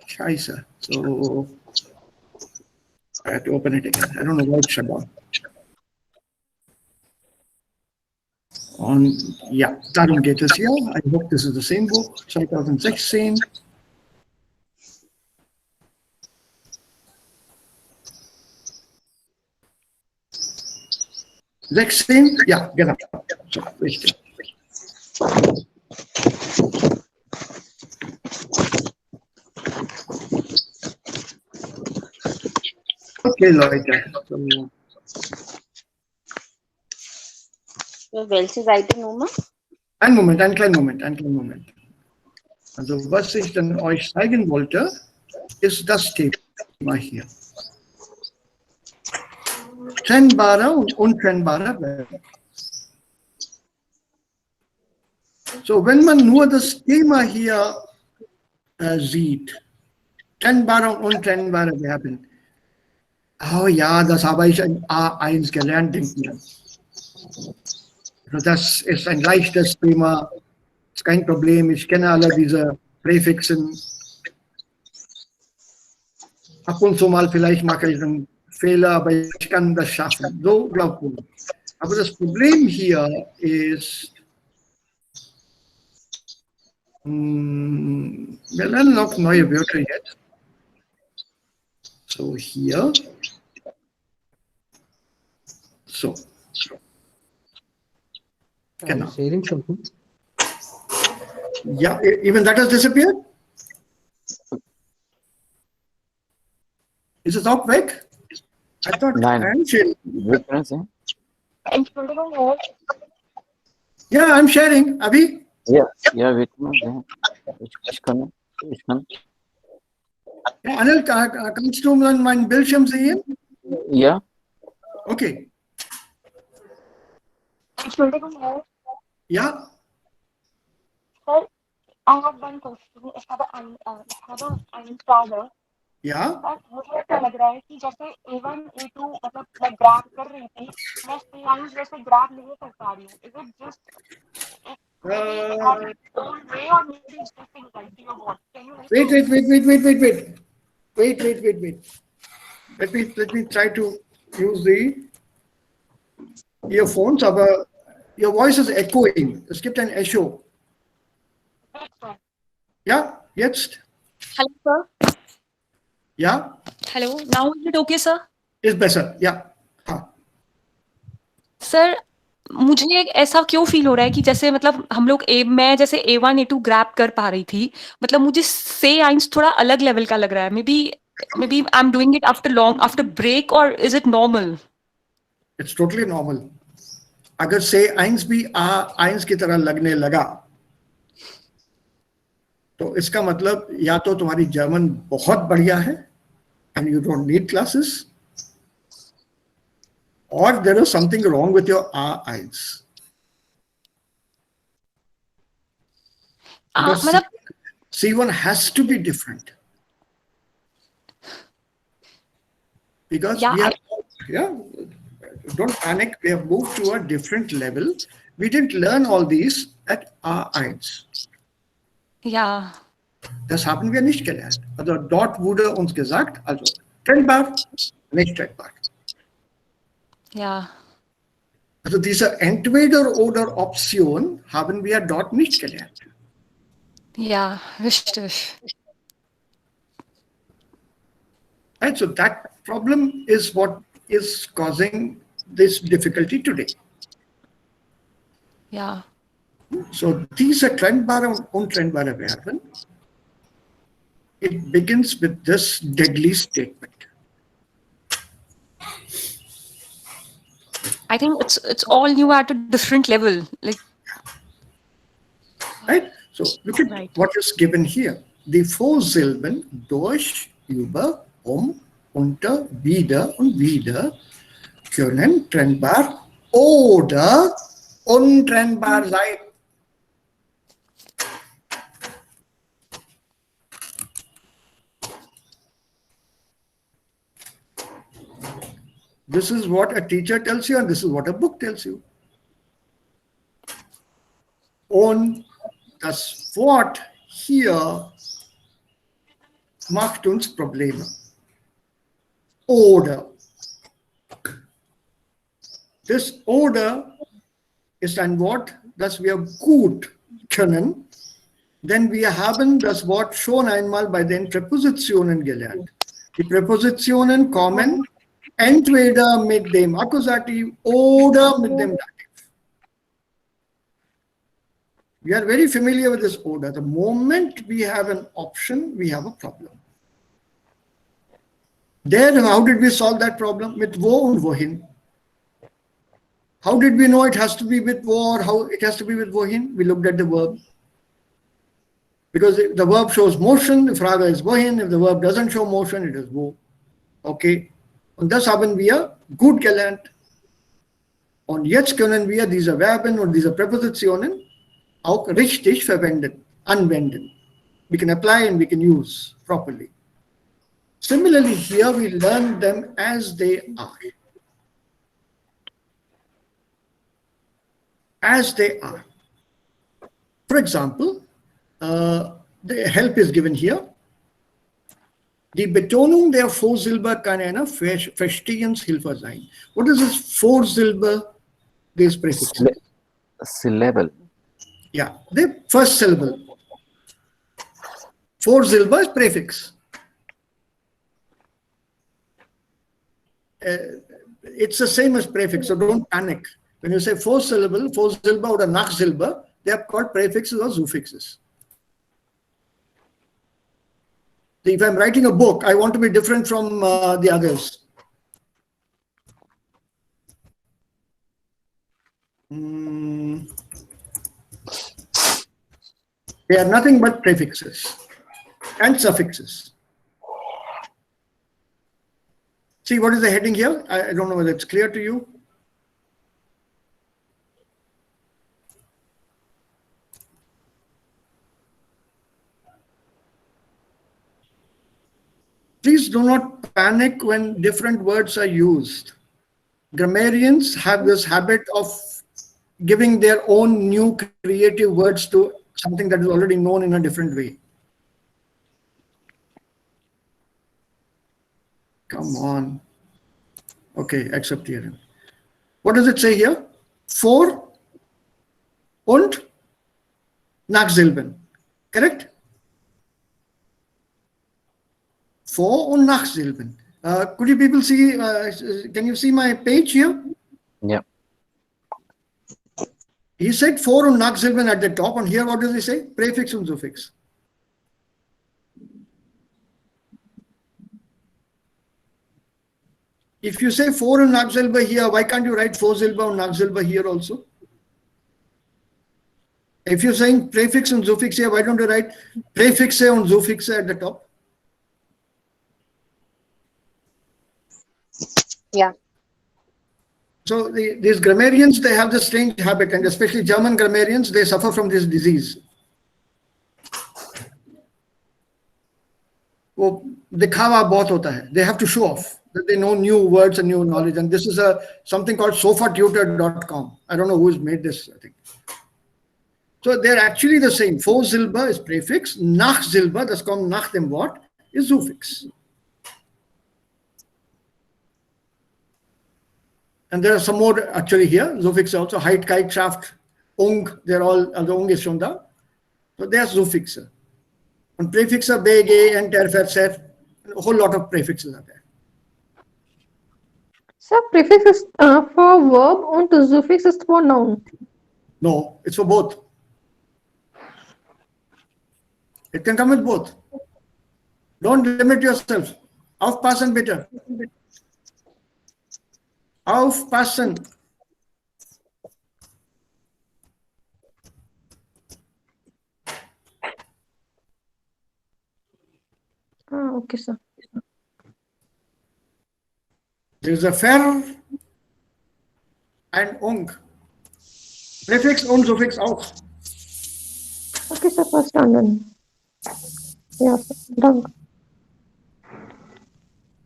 Scheiße. So I have to open it again. I don't know why it's shut down. Darum geht es hier. I hope this is the same book, 2016. Ja, genau. So, richtig. Okay, Leute. Welche Seite Nummer? Einen kleinen Moment. Also was ich dann euch zeigen wollte, ist das Thema hier. Trennbare und untrennbare Verben. So, wenn man nur das Thema hier sieht, trennbare und untrennbare Verben. Oh ja, das habe ich in A1 gelernt, denkt mir. Also das ist ein leichtes Thema, ist kein Problem. Ich kenne alle diese Präfixen. Ab und zu mal vielleicht mache ich einen Fehler, aber ich kann das schaffen. So glaubt man. Aber das Problem hier ist, wir lernen noch neue Wörter jetzt. So, hier. So. Genau. Sharing something. Yeah, even that has disappeared? Is it auch weg? I thought I'm sharing. Yeah, I'm sharing. Abhi? Yeah, wait a minute. Ich kann. Ja, Anil, kannst du meinen Bildschirm sehen? Ja. Okay. Ja. Sir, I have one question. I have an father. Ja. मुझे ऐसा लग रहा है कि जैसे A1, A2 मतलब मैं graph कर रही थी, मैं C1 जैसे ग्राफ नहीं कर पा रही हूँ. Is it just old way or maybe it's just anxiety or what? Can you Wait. Let me try to use the earphones, aber your voice is echoing. Es gibt ein Echo. Ja, jetzt? Hello, sir. Ja? Hello. Now is it okay, sir? Is better. Ja. हाँ. Sir मुझे एक ऐसा क्यों feel हो रहा है कि जैसे मतलब हम लोग मैं जैसे A1 A2 ग्रैब कर पा रही थी, मतलब मुझे से आइंस थोड़ा अलग लेवल का लग रहा है. Maybe I'm doing it after break, or is it normal? It's totally normal. अगर से आइंस भी आइंस की तरह लगने लगा तो इसका मतलब या तो तुम्हारी जर्मन बहुत बढ़िया है and you don't need classes, or there is something wrong with your eyes. मतलब C1 has to be different. Because Yeah, we have, yeah, don't panic, we have moved to a different level. We didn't learn all these at R1. ja, Das haben wir nicht gelernt. Also dort wurde uns gesagt, also trennbar, nicht trennbar. ja, Also diese Entweder-oder-Option haben wir dort nicht gelernt. ja, richtig. Right? So that problem is what is causing this difficulty today. Ja, So diese trennbare und untrennbare Verben, it begins with this deadly statement. I think it's all new at a different level. Like, Right? So look at Right. what is given here. Die Vorsilben durch, über, unter, wieder und wieder können trennbar oder untrennbar sein. This is what a teacher tells you and this is what a book tells you. Und das Wort hier macht uns Probleme. Oder. Das oder ist ein Wort, das wir gut können, denn wir haben das Wort schon einmal bei den Präpositionen gelernt. Die Präpositionen kommen entweder mit dem Akkusativ oder mit dem Dativ. We are very familiar with this order. The moment we have an option, we have a problem. Then how did we solve that problem? Mit wo und wohin. How did we know it has to be with wo or how it has to be with wohin? We looked at the verb. Because if the verb shows motion, the Frage ist wohin. If the verb doesn't show motion, it is wo. Okay. Und das haben wir gut gelernt. Und jetzt können wir diese Verben und diese Präpositionen auch richtig verwenden, anwenden. We can apply and we can use properly. Similarly, here we learn them as they are. As they are. For example, the help is given here. Die Betonung der Vorsilbe kann eine Verstehenshilfe sein. What is this Vorsilbe? This prefix. Syllable. Yeah, the first syllable. Vorsilbe is prefix. It's the same as prefix, so don't panic. When you say vorsilbe or a Nachsilbe, they are called prefixes or suffixes. If I'm writing a book, I want to be different from the others. They are nothing but prefixes and suffixes. See what is the heading here? I don't know whether it's clear to you. Please do not panic when different words are used. Grammarians have this habit of giving their own new creative words to something that is already known in a different way. Come on. Okay, accept here. What does it say here? Vor und Nachsilben. Correct? Vor und Nachsilben. Could you people see, can you see my page here? Yeah. He said vor und Nachsilben at the top, and here what does he say? Prefix and suffix. If you say vor and Nachsilbe here, why can't you write Vorsilbe and Nachsilbe here also? If you're saying prefix and suffix here, why don't you write prefix and suffix at the top? Yeah. So these grammarians, they have this strange habit, and especially German grammarians, they suffer from this disease. वो दिखावा बहुत होता है. They have to show off that they know new words and new knowledge. And this is something called sofatutor.com. I don't know who's made this, I think. So they're actually the same. Vor Silber is prefix. Nach Silber, das kommt nach dem Wort, is Suffix. And there are some more actually here. Suffix also. Heit, Kite, Schaft, Ung, they're all, the Ung is shown down. So they are Suffixe. And prefixes, be, ge, enter, fer, sef, a whole lot of prefixes are there. Sir, prefix ist for verb und suffix ist for noun. No, it's for both. It can come with both. Don't limit yourself. Aufpassen bitte. Aufpassen. Okay, sir. There's a fer and ung. Prefix und Suffix auch. Okay, sir, verstanden. Ja, sir. Danke.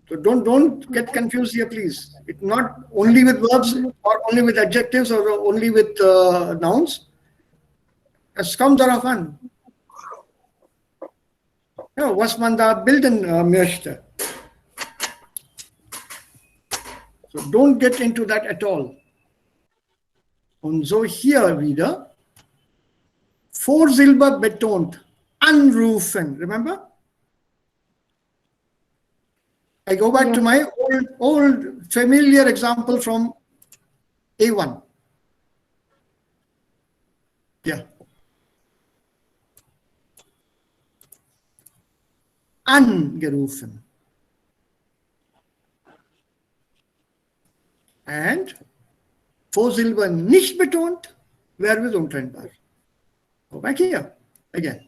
So don't get confused here, please. It's not only with verbs or only with adjectives or only with nouns. Es kommt darauf an. Ja, was man da bilden möchte. So don't get into that at all. Und so hier wieder Vorsilber betont. Anrufen, remember? I go back to my old familiar example from A1. Yeah. Angerufen. And Vorsilber nicht betont, Verb ist untrennbar. Go back here again.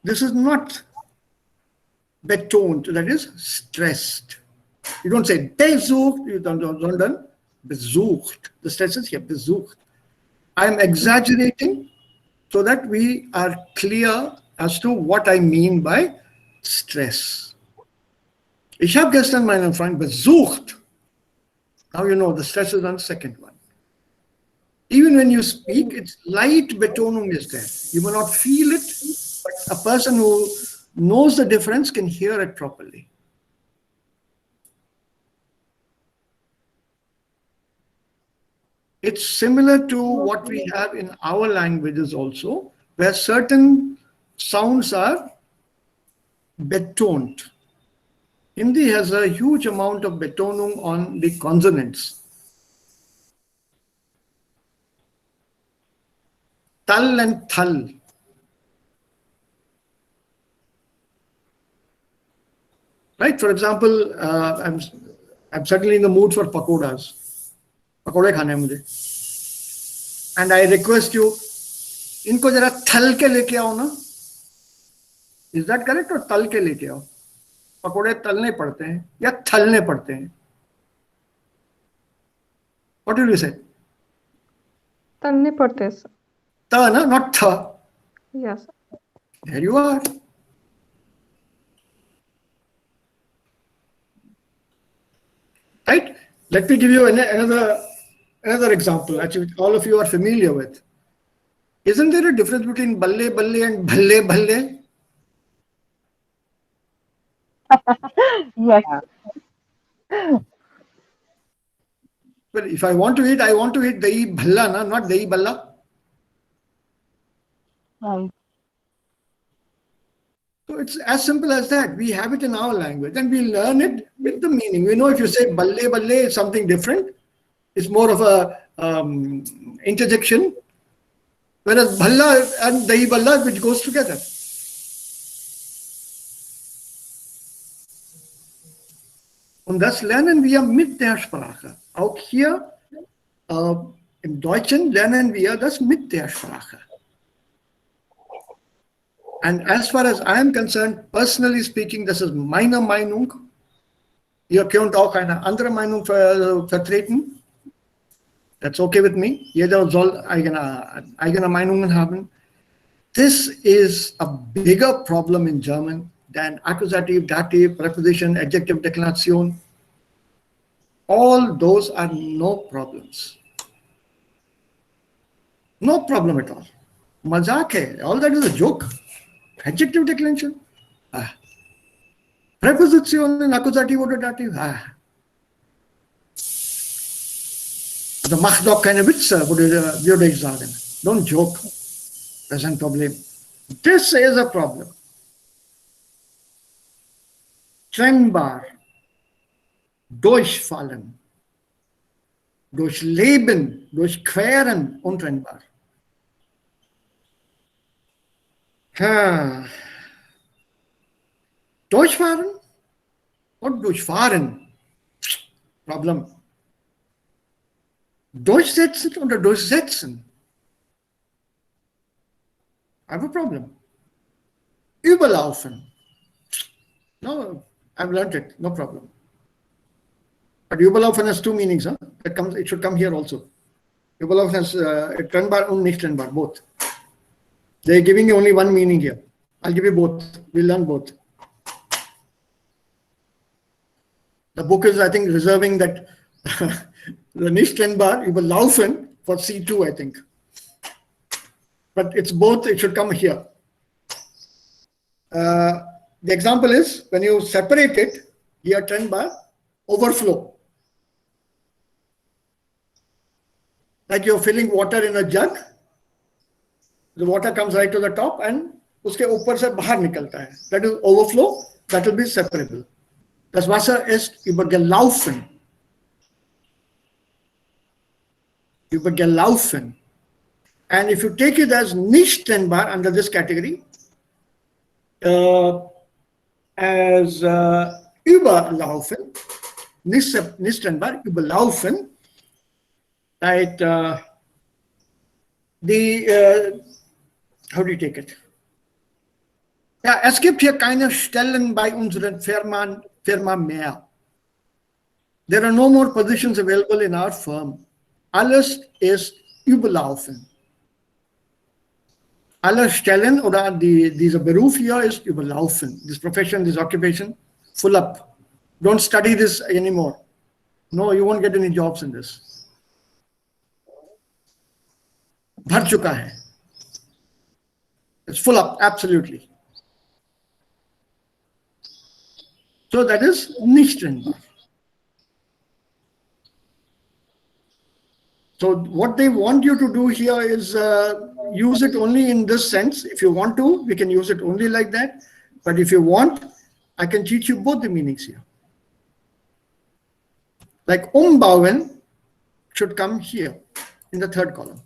This is not betont, that is stressed. You don't say besucht, you don't besucht. The stress is here, besucht. I'm exaggerating so that we are clear as to what I mean by stress. Ich habe gestern meinen Freund besucht. Now you know the stress is on the second one. Even when you speak, it's light Betonung is there. You will not feel it, but a person who knows the difference can hear it properly. It's similar to what we have in our languages also, where certain sounds are betoned. Hindi has a huge amount of Betonung on the consonants. Tal and thal. Right? For example, I'm certainly in the mood for pakoras. Pakode khane mujhe. And I request you, इनको जरा थल के लेके आओ ना. Is that correct or तल के लेके आओ? पकोड़े तलने पड़ते हैं या थलने पड़ते हैं? What will you say? तलने पड़ते हैं, sir. Ta, na, not tha. Yes. There you are. Right? Let me give you another example. Actually, all of you are familiar with. Isn't there a difference between balle balle and bhalle bhalle? Yes. But if I want to eat dahi bhalla, na, not dahi balla. Right. So it's as simple as that. We have it in our language and we learn it with the meaning. We know if you say balle balle, it's something different. It's more of a interjection. Whereas bhalla and dahi balla, which goes together. Und das lernen wir mit der Sprache. Auch hier im Deutschen lernen wir das mit der Sprache. And as far as I am concerned, personally speaking, das ist meine Meinung. Ihr könnt auch eine andere Meinung vertreten. That's okay with me. Jeder soll eigene Meinungen haben. This is a bigger problem in German than accusative, dative, preposition, adjective, declination. All those are no problems. No problem at all. Mazak hai. All that is a joke. Adjective declension. Preposition and accusative oder dative. Also mach doch keine Witze, würde ich sagen. Don't joke. Das ist ein Problem. This is a problem. Trennbar. Durchfallen. Durchleben. Durchqueren. Untrennbar. Durchfahren und durchfahren. Problem. Durchsetzen oder durchsetzen. I have a problem. Überlaufen. No, I've learned it. No problem. But Überlaufen has two meanings. Huh? It should come here also. Überlaufen has trennbar und nicht trennbar, both. They're giving you only one meaning here. I'll give you both. We'll learn both. The book is, I think, reserving that the nicht trennbar, überlaufen for C2, I think. But it's both, it should come here. The example is, when you separate it, here trennbar, overflow. Like you're filling water in a jug, the water comes right to the top and uske upar se bahar nikalta hai. That is overflow, that will be separable. Das Wasser ist übergelaufen. Übergelaufen. And if you take it as nicht trennbar under this category, as überlaufen, nicht trennbar, überlaufen, right? How do you take it? Ja, es gibt hier keine Stellen bei unseren Firma mehr. There are no more positions available in our firm. Alles ist überlaufen. Alle Stellen oder dieser Beruf hier ist überlaufen. This profession, this occupation, full up. Don't study this anymore. No, you won't get any jobs in this. भर चुका है. It's full up, absolutely. So that is nicht trennbar. So what they want you to do here is use it only in this sense. If you want to, we can use it only like that. But if you want, I can teach you both the meanings here. Like umbauen should come here in the third column.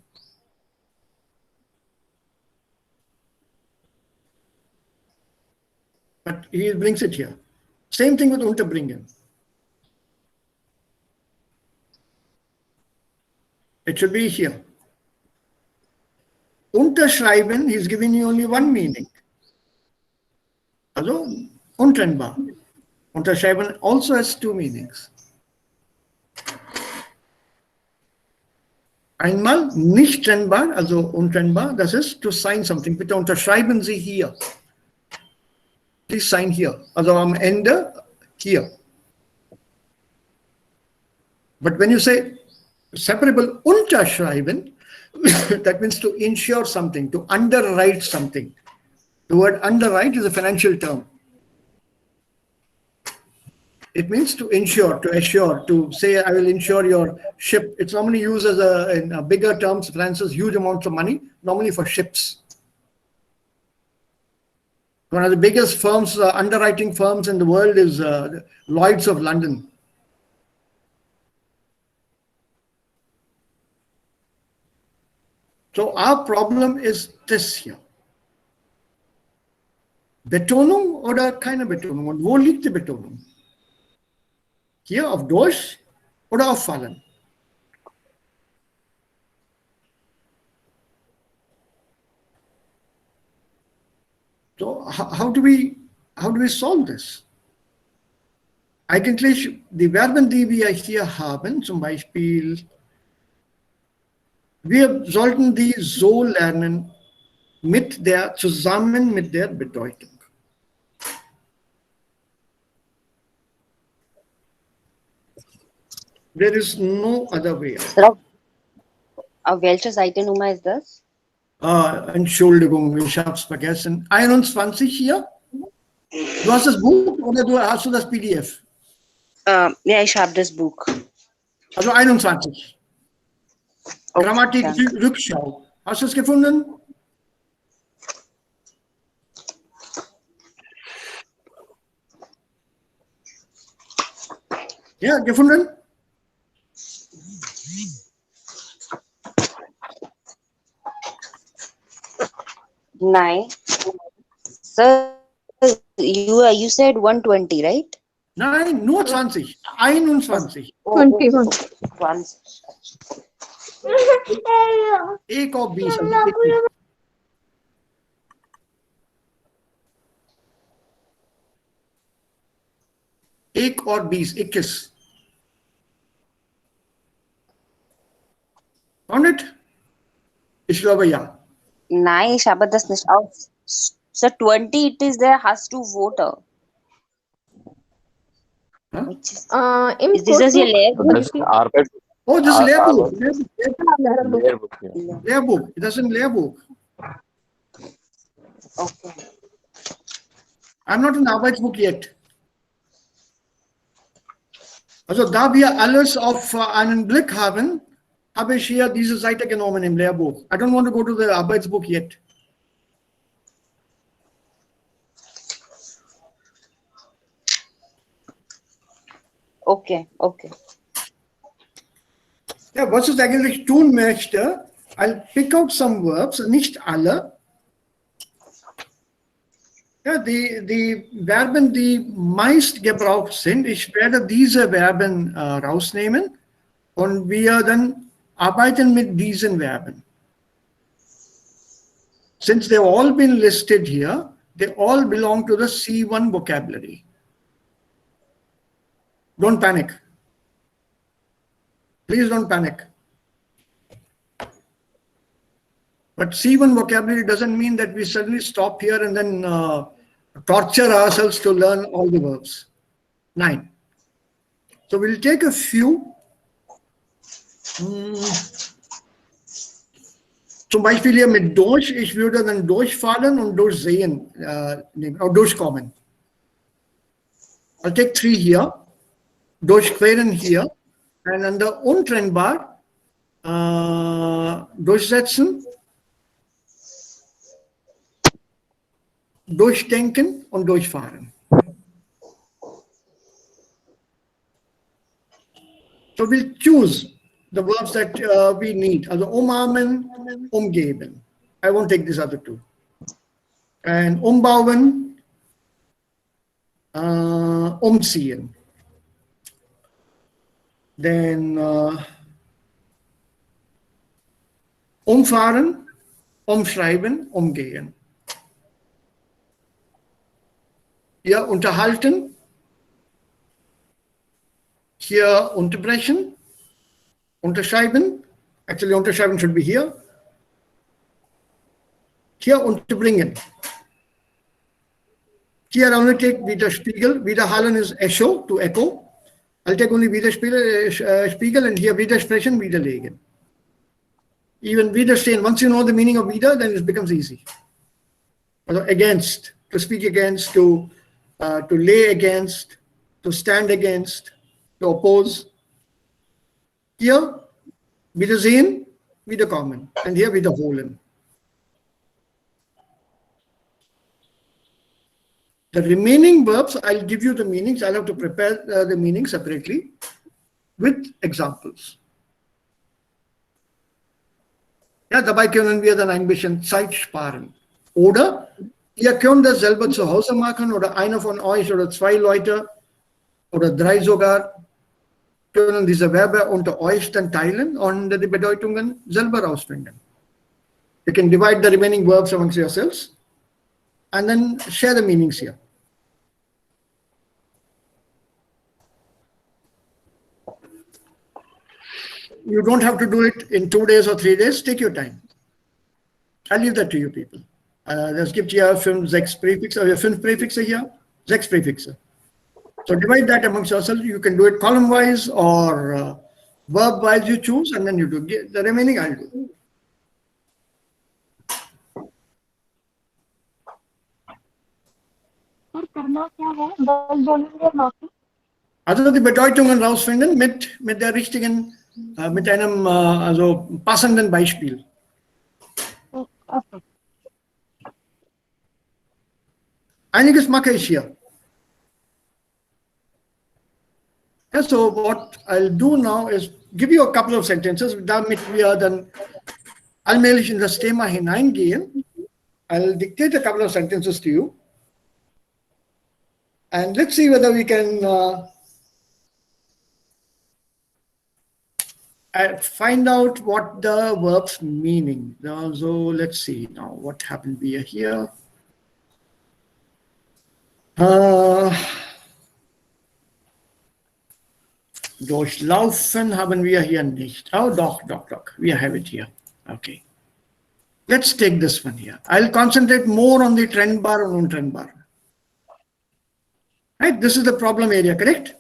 But he brings it here. Same thing with unterbringen. It should be here. Unterschreiben, he's giving you only one meaning. Also, untrennbar. Unterschreiben also has two meanings. Einmal nicht trennbar, also untrennbar, das ist to sign something. Bitte unterschreiben Sie hier. Please sign here. Also am Ende hier. But when you say separable unterschreiben, that means to insure something, to underwrite something. The word underwrite is a financial term. It means to insure, to assure, to say, I will insure your ship. It's normally used as in bigger terms, finances huge amounts of money, normally for ships. One of the biggest firms, underwriting firms in the world is Lloyd's of London. So our problem is this here. Betonung oder keine Betonung? Und wo liegt die Betonung? Hier auf durch oder auf fallen? So how do we solve this? Eigentlich die Verben, die wir hier haben, zum Beispiel, wir sollten die so lernen, zusammen mit der Bedeutung. There is no other way out. Sir, welche Seitennummer ist das? Entschuldigung, ich habe es vergessen. 21 hier. Du hast das Buch oder hast du das PDF? Ja, ich habe das Buch. Also 21. Okay, Grammatik danke. Rückschau. Hast du es gefunden? Ja, gefunden? Nein. Sir, you said 120, right? Nein, nur 20. 21. 21. 20. एक और 20 अभी एक और 20 21. Found it? Ich glaube ja. Nein, ich habe das nicht auf. So 20 it is there has to voter. Huh? Which is Im this is your Kurs Das Arbeit, Oh, das ist Lehrbuch. Lehrbuch, ja. Lehrbuch. Das ist ein Lehrbuch. okay. I'm not in Arbeitsbuch yet. Also da wir alles auf einen Blick haben, habe ich hier diese Seite genommen im Lehrbuch. I don't want to go to the Arbeitsbuch yet. Okay, okay. Ja, was ich eigentlich tun möchte, I'll pick out some verbs, nicht alle. Ja, die Verben, die meist gebraucht sind, ich werde diese Verben rausnehmen und wir dann arbeiten mit diesen Verben. Since they've all been listed here, they all belong to the C1 vocabulary. Don't panic. Please don't panic. But C1 vocabulary doesn't mean that we suddenly stop here and then torture ourselves to learn all the verbs. 9. So we'll take a few. Zum Beispiel hier mit durch, ich würde dann durchfahren und durchsehen nehmen, oder durchkommen. I'll take 3 here, durchqueren hier, einander untrennbar durchsetzen, durchdenken und durchfahren. So we'll choose the verbs that we need. Also umarmen, umgeben. I won't take these other two. And umbauen, umziehen. Then umfahren, umschreiben, umgehen. Hier unterhalten, hier unterbrechen, unterschreiben. Actually, unterschreiben should be here. Hier unterbringen. Here I only take Widerspiegel. Widerhallen is echo, to echo. I'll take only Widerspiegel and here widersprechen, widerlegen. Even widerstehen, once you know the meaning of wieder, then it becomes easy. Also against, to speak against, to lay against, to stand against, to oppose. Hier wiedersehen, wiederkommen. And here wiederholen. The remaining verbs, I'll give you the meanings. I'll have to prepare the meanings separately with examples. Ja, dabei können wir dann ein bisschen Zeit sparen. Oder ihr könnt das selber zu Hause machen oder einer von euch oder 2 Leute oder 3 sogar können diese Verben unter euch dann teilen und die Bedeutungen selber rausfinden. You can divide the remaining verbs amongst yourselves and then share the meanings here. You don't have to do it in 2 days or 3 days. Take your time. I'll leave that to you people. Das gibt hier 5, 6 Präfixe, oder 5 Präfixe hier, 6 Präfixe. So divide that amongst yourselves. You can do it column-wise or verb-wise you choose, and then you do. The remaining I'll do. करना क्या है बस बोलेंगे बाकी Also die Bedeutungen rausfinden mit der richtigen, mit einem also passenden Beispiel. okay. Einiges mache ich hier. Yeah, so what I'll do now is give you a couple of sentences, damit wir dann allmählich in das Thema hineingehen. I'll dictate a couple of sentences to you. And let's see whether we can find out what the verb's meaning. So let's see now what happened here. Durchlaufen haben wir hier nicht. Oh, doch. We have it here. Okay. Let's take this one here. I'll concentrate more on the trend bar and non-trend bar. Right? This is the problem area, correct?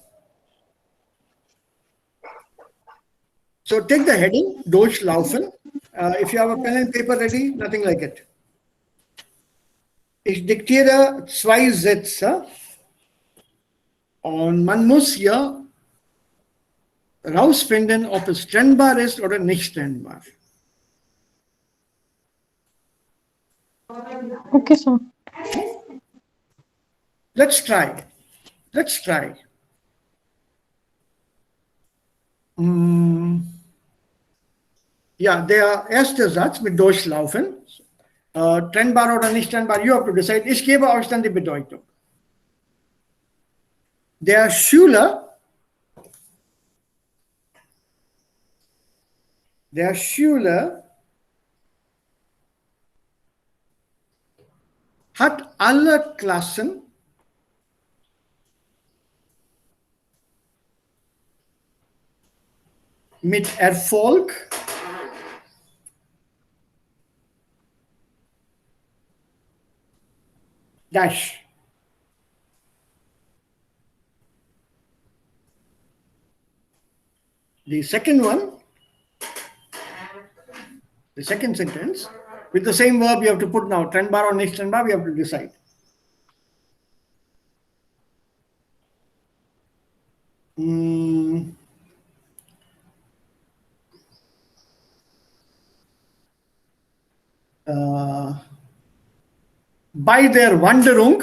So take the heading, Durchlaufen. If you have a pen and paper ready, nothing like it. Ich diktiere 2 Sätze und man muss hier rausfinden, ob es trennbar ist oder nicht trennbar. Okay, sir. Let's try. Ja, der erste Satz mit Durchlaufen, trennbar oder nicht trennbar, you have to decide. Ich gebe euch dann die Bedeutung. Der Schüler hat alle Klassen mit Erfolg dash. The second one, the second sentence, with the same verb you have to put now, trend bar or nicht trend bar, we have to decide. Bei der Wanderung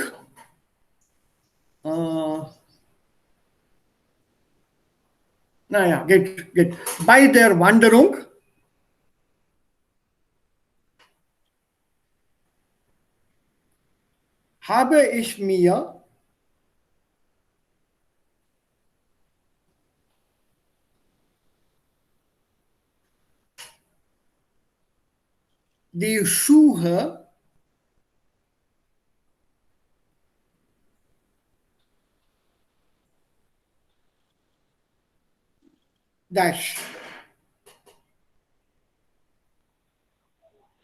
geht. Bei der Wanderung habe ich mir die Schuhe dash.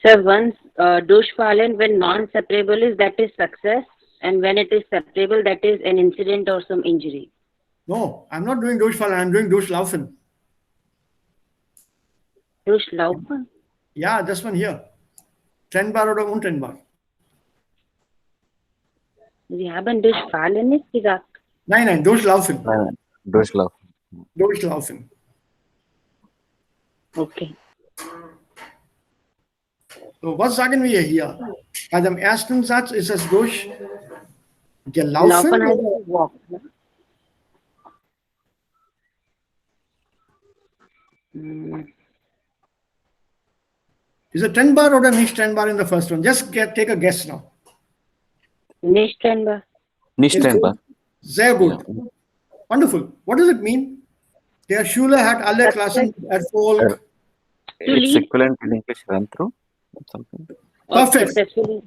So once durchfallen, when non-separable is, that is success, and when it is separable, that is an incident or some injury. No, I'm not doing durchfallen, I'm doing durchlaufen. Durchlaufen? Yeah, this one here. Trennbar oder untrennbar? Wir haben durchfallen nicht gesagt. Nein, durchlaufen. Durchlaufen. Durchlaufen. Okay. So, was sagen wir hier? Bei dem ersten Satz ist es durchgelaufen. Laufen heißt walk. Ne? Is it trennbar oder nicht trennbar in the first one? Just take a guess now. Nicht trennbar. Nicht trennbar. Sehr gut. Ja. Wonderful. What does it mean? Der Schüler hat alle Klassen Erfolg. It's equivalent in English, run through. Something. Perfect. To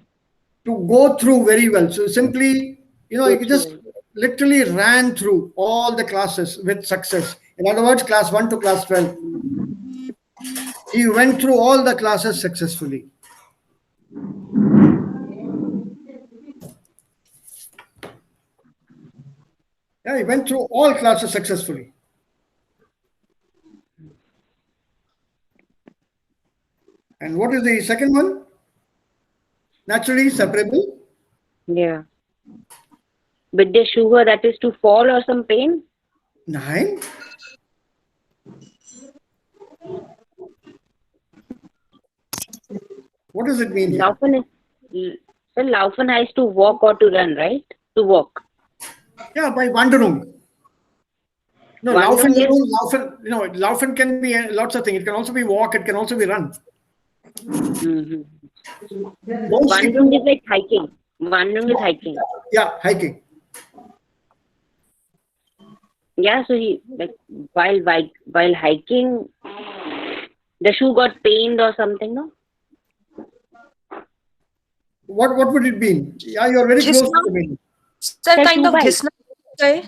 go through very well. So simply, you just literally ran through all the classes with success. In other words, class 1 to class 12. He went through all the classes successfully. Yeah, he went through all classes successfully. And what is the second one? Naturally separable. Yeah. Vidya Shuva, that is to fall or some pain. 9. What does it mean here? Laufen is, so Laufen has to walk or to run, right? To walk. Yeah, by Wanderung. No, Wanderung Laufen can be lots of things. It can also be walk, it can also be run. Mm-hmm. Most people, Wanderung is like hiking. Wanderung is hiking. yeah, hiking. Yeah, so he like while hiking, the shoe got pained or something, no? What would it mean? Yeah, you're very close to the meaning. Sir Sir, kind shoe of bite. घिसना गए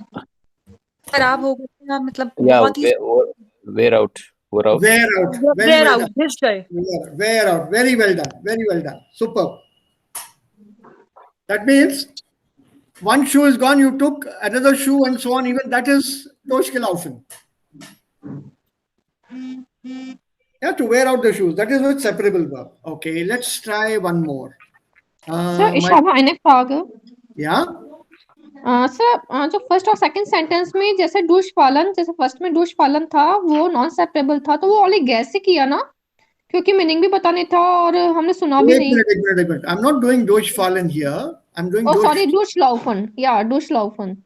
खराब हो गए या मतलब Yeah, बहुत ही wear out. Wear out. Wear out. Very wear well out done. घिस गए Wear out. Very well done. Very well done. Superb. That means one shoe is gone, you took another shoe and so on. Even that is durchgelaufen. Yeah, to wear out the shoes. That is with separable verb. Okay, let's try one more. Sir, ich habe eine Frage. Yeah. Sir जो first और second sentence में जैसे डूशफालन, जैसे first में डूशफालन था वो non separable था, तो वो ओनली गैस से किया ना, क्योंकि मीनिंग भी पता नहीं था और हमने सुना भी नहीं. Wait a minute. I'm not doing durchfallen here. I'm doing Oh, sorry, Durchlaufen. Yeah, Durchlaufen.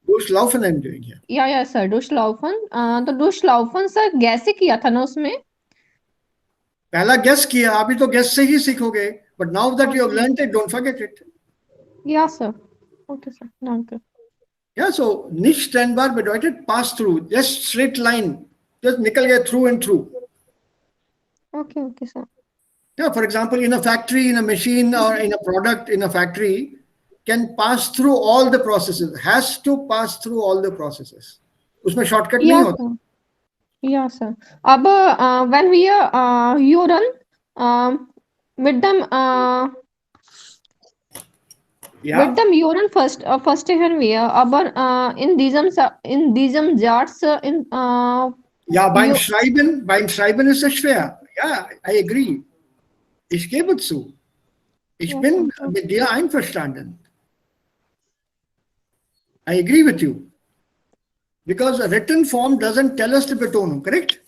durchlaufen I'm doing here. या सर Durchlaufen. तो Durchlaufen सर गैस से किया था ना उसमें. पहला गेस किया, अभी तो गेस से ही सीखोगे. But now that you have learned it, don't forget it. Ja, sir. Okay, sir. Danke. Yeah, so nicht trennbar bedeutet pass through, just straight line, just nikal gaya through and through. Okay, sir. Yeah, for example, in a factory, in a machine, or in a product in a factory, can pass through all the processes, has to pass through all the processes. उसमें shortcut नहीं Yeah, होता. sir. Yeah, sir. अब when we urine with them Yeah. with them urine first when we aber in diesem Satz in Ja, beim Schreiben ist es schwer. Ja, I agree. Ich gebe zu. Ich bin mit dir einverstanden. I agree with you. Because a written form doesn't tell us the Betonung, correct?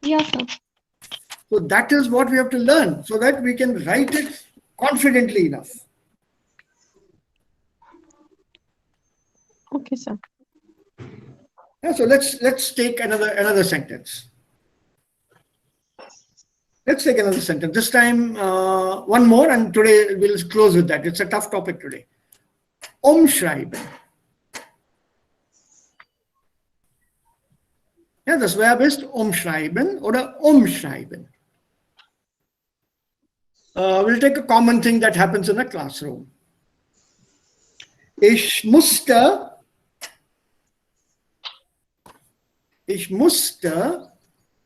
yeah, sir. So that is what we have to learn so that we can write it confidently enough. Okay, sir. Yeah, so let's take another sentence. Let's take another sentence. This time, one more, and today we'll close with that. It's a tough topic today. Umschreiben. Ja, das Verb ist umschreiben oder umschreiben. We'll take a common thing that happens in a classroom. Ich musste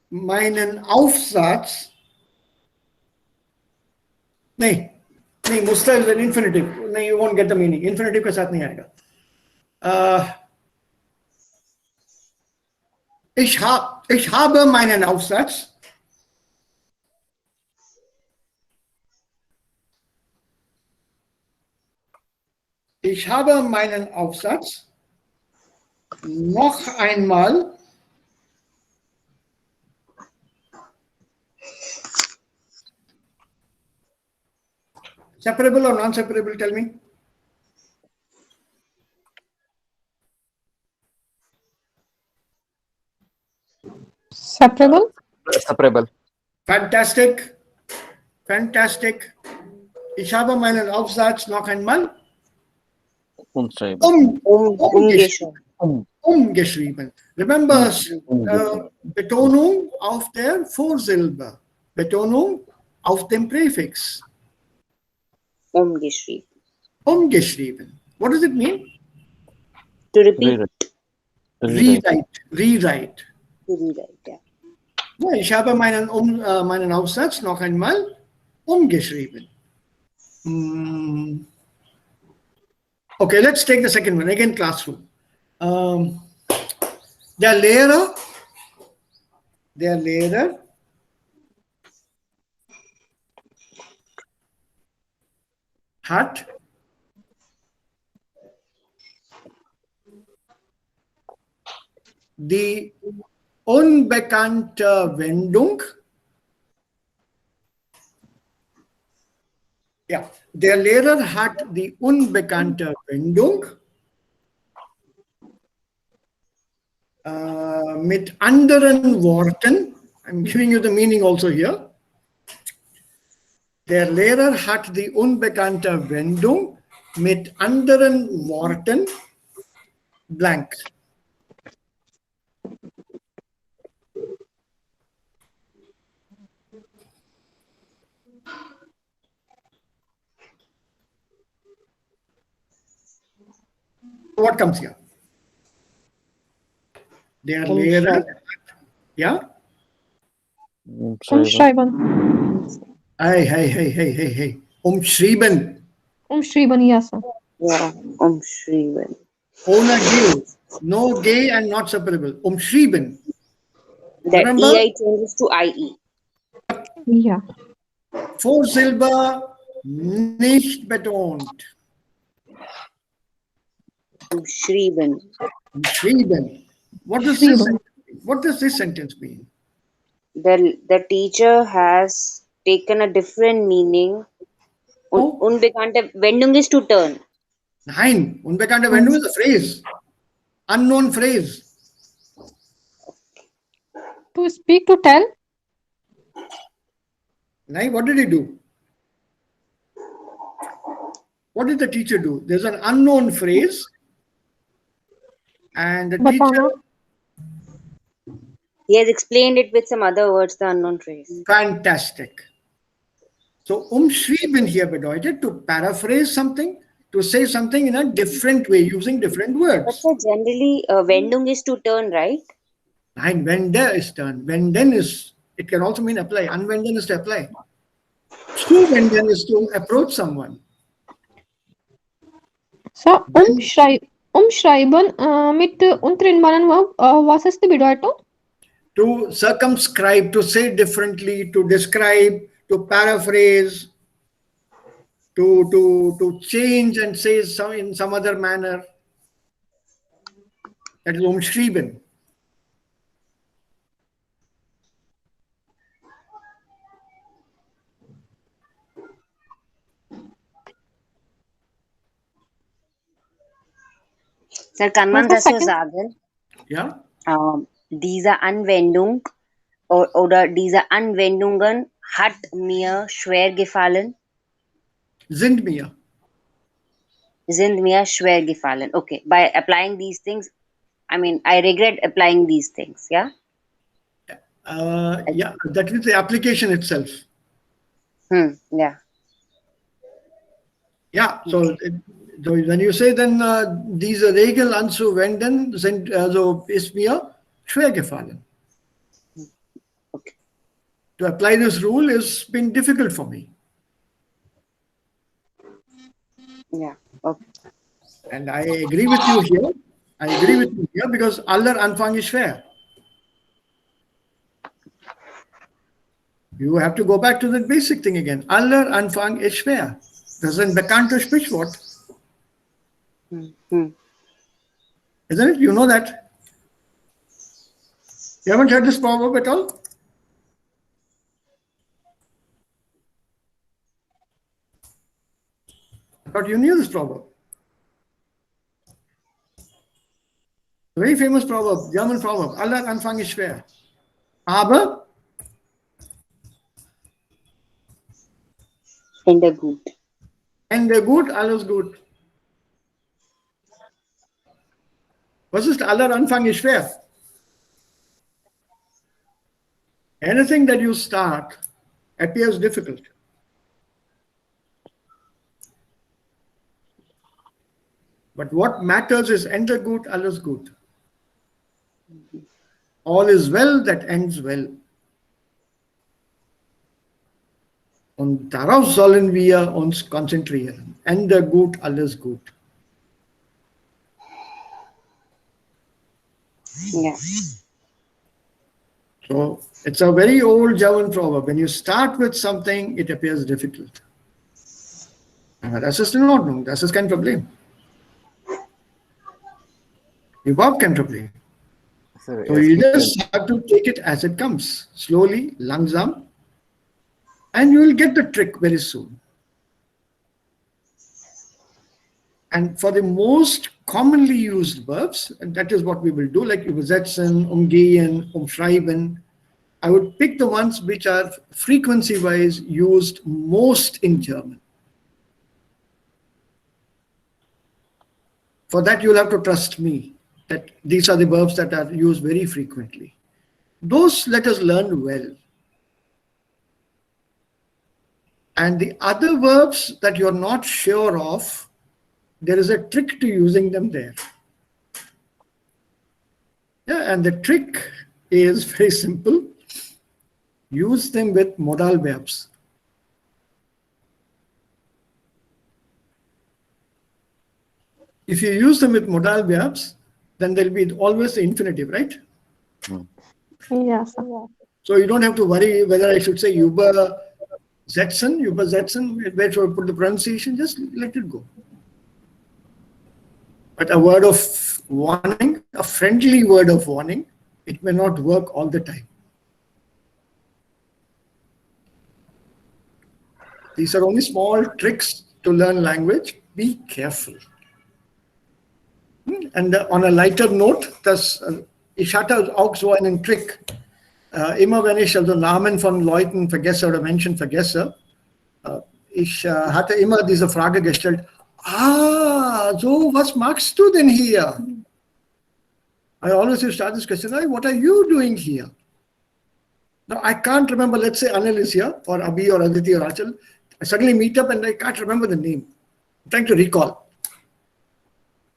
meinen Aufsatz. नहीं, musste is an infinitive. नहीं, you won't get the meaning. Infinitive के साथ नहीं आएगा. Ich habe meinen Aufsatz. Ich habe meinen Aufsatz noch einmal separable or non-separable, tell me. Separable. Separable. Fantastic. Ich habe meinen Aufsatz noch einmal umgeschrieben. Remember, Betonung auf der Vorsilbe. Betonung auf dem Präfix. Umgeschrieben. What does it mean? To repeat. Rewrite. Yeah. Ja, ich habe meinen Aufsatz noch einmal umgeschrieben. Okay, let's take the second one. Again, classroom. Der Lehrer, der Lehrer hat die unbekannte Wendung. Ja, der Lehrer hat die unbekannte Wendung mit anderen Worten. I'm giving you the meaning also here. Der Lehrer hat die unbekannte Wendung mit anderen Worten blank. What comes here? Der Lehrer, ja? Umschreiben. Hey. Umschrieben. Umschreiben, yes, sir. Yeah, umschrieben. Ohne G. No G and not separable. Umschrieben. That Remember? EI changes to IE. Yeah. Vorsilbe nicht betont. Umschrieben. Umschrieben. What does this sentence mean? The teacher has taken a different meaning. Unbekannte Wendung is to turn. Nein, unbekannte Wendung is a phrase. Unknown phrase. To speak, to tell. Nein, what did he do? What did the teacher do? There's an unknown phrase, and the teacher. He has explained it with some other words, the unknown phrase. Fantastic. So, umschrieben here bedeutet to paraphrase something, to say something in a different way using different words. But so generally, Wendung is to turn, right? Nein, wende is turn. Wenden is, it can also mean apply. Anwenden is to apply. Zuwenden is to approach someone. So, umschreiben mit untrennbaren Verb, was ist die Bedeutung? To circumscribe, to say differently, to describe, to paraphrase, to change and say in some other manner. That is umschrieben. Sir, kann man das so sagen? Ja. Diese Anwendung oder diese Anwendungen hat mir schwer gefallen. Sind mir schwer gefallen. Okay, by applying these things, I mean, I regret applying these things, yeah? Yeah, that is the application itself. Yeah. Yeah, so when you say then diese Regeln anzuwenden, sind also ist mir schwer gefallen. Okay. To apply this rule has been difficult for me. Yeah. Okay. And I agree with you here. Because aller Anfang ist schwer. You have to go back to the basic thing again. Aller Anfang ist schwer. Das ist ein bekanntes Sprichwort. Isn't it? You know that. You haven't heard this proverb at all? I thought you knew this proverb. A very famous proverb, German proverb. Aller Anfang ist schwer. Aber Ende gut. Ende gut, alles gut. Was ist aller Anfang ist schwer? Anything that you start appears difficult. But what matters is Ende gut, alles gut. All is well that ends well. Und darauf sollen wir uns konzentrieren. Ende gut, alles gut. Yeah. So it's a very old German proverb. When you start with something, it appears difficult. Das ist in Ordnung. Das ist kein Problem. Überhaupt kein Problem. Sir, So you just have to take it as it comes, slowly, langsam, and you will get the trick very soon. And for the most commonly used verbs, and that is what we will do, like übersetzen, umgehen, umschreiben, I would pick the ones which are frequency-wise used most in German. For that, you'll have to trust me that these are the verbs that are used very frequently. Those let us learn well. And the other verbs that you're not sure of, there is a trick to using them there. Yeah, and the trick is very simple. Use them with modal verbs. If you use them with modal verbs, then there'll be always the infinitive, right? Yes. So you don't have to worry whether I should say übersetzen, where should I put the pronunciation? Just let it go. But a word of warning, a friendly word of warning, it may not work all the time. These are only small tricks to learn language. Be careful. Und on a lighter note, ich hatte auch so einen Trick. Immer wenn ich also Namen von Leuten vergesse oder Menschen vergesse, ich hatte immer diese Frage gestellt, so, was machst du denn hier? I always used to start this question, hey, what are you doing here? Now, I can't remember, let's say Anil is here, or Abhi, or Aditi, or Achal. I suddenly meet up and I can't remember the name. I'm trying to recall.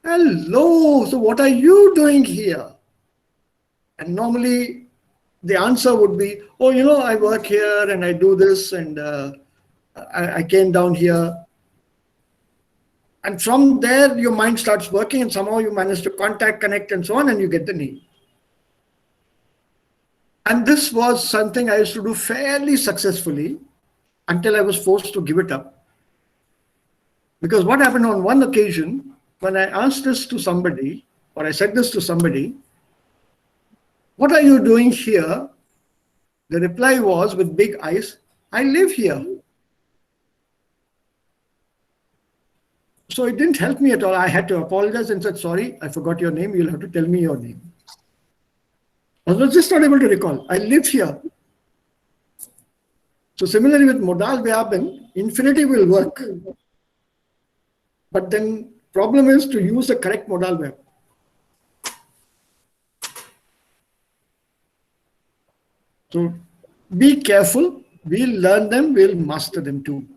Hello, so what are you doing here? And normally the answer would be, oh, I work here and I do this and I came down here. And from there, your mind starts working and somehow you manage to contact, connect and so on and you get the name. And this was something I used to do fairly successfully until I was forced to give it up. Because what happened on one occasion, when I asked this to somebody, or I said this to somebody, what are you doing here? The reply was with big eyes, I live here. So it didn't help me at all. I had to apologize and said, sorry, I forgot your name. You'll have to tell me your name. I was just not able to recall. I live here. So similarly with modal verben, infinitive will work. But then problem is to use the correct modal verb. So be careful. We'll learn them. We'll master them too.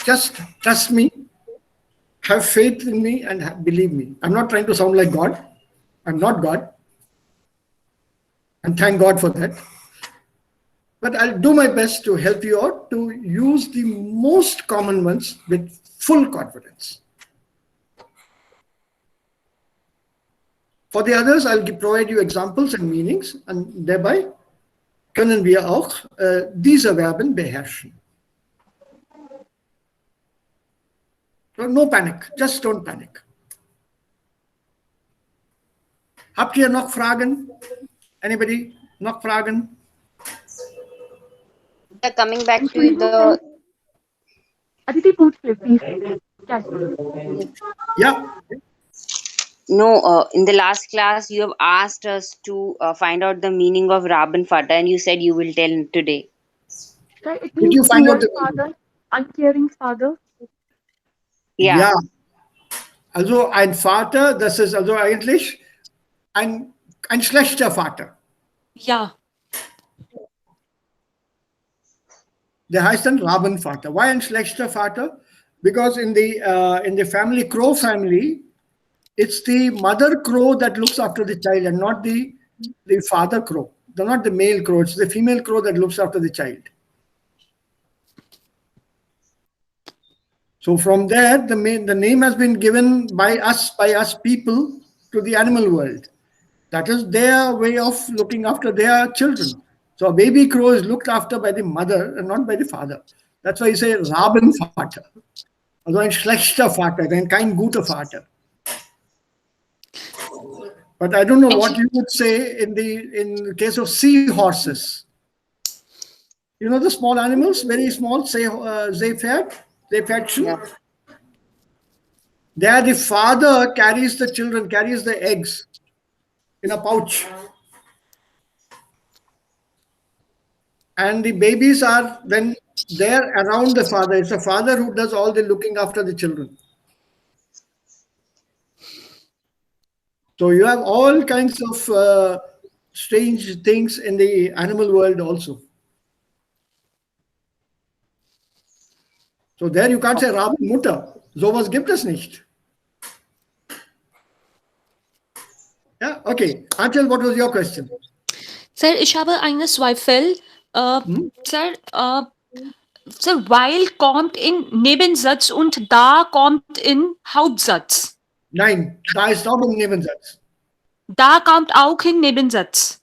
Just trust me. Have faith in me and believe me. I'm not trying to sound like God. I'm not God. And thank God for that. But I'll do my best to help you out to use the most common ones with full confidence. For the others, I'll provide you examples and meanings und dabei können wir auch diese Verben beherrschen. So no panic, just don't panic. Habt ihr noch Fragen? Anybody? Noch Fragen? Coming back to the... Aditi, please. Yeah. No, in the last class, you have asked us to find out the meaning of Rabenvater and you said you will tell today. It Did you means find out cruel the meaning? father, uncaring father. Ja. Also ein Vater, das ist also eigentlich ein schlechter Vater. Ja. Der heißt dann Rabenvater. Why ein schlechter Vater? Because in the family, crow family, it's the mother crow that looks after the child and not the father crow. Not the male crow, it's the female crow that looks after the child. So from there, the name has been given by us people to the animal world. That is their way of looking after their children. So a baby crow is looked after by the mother and not by the father. That's why you say Rabenvater. Also ein schlechter Vater, kein guter Vater. But I don't know what you would say in the case of seahorses. You know the small animals, very small, say Seepferdchen. Yeah. There the father carries the children, carries the eggs in a pouch. And the babies are then there around the father. It's the father who does all the looking after the children. So you have all kinds of strange things in the animal world also. So there you can't say Rabenmutter. Sowas gibt es nicht. Yeah, okay. Achal, what was your question? Sir, ich habe eine Zweifel. Sir, Sir, weil kommt in Nebensatz und da kommt in Hauptsatz. Nein, da ist auch im Nebensatz. Da kommt auch in Nebensatz.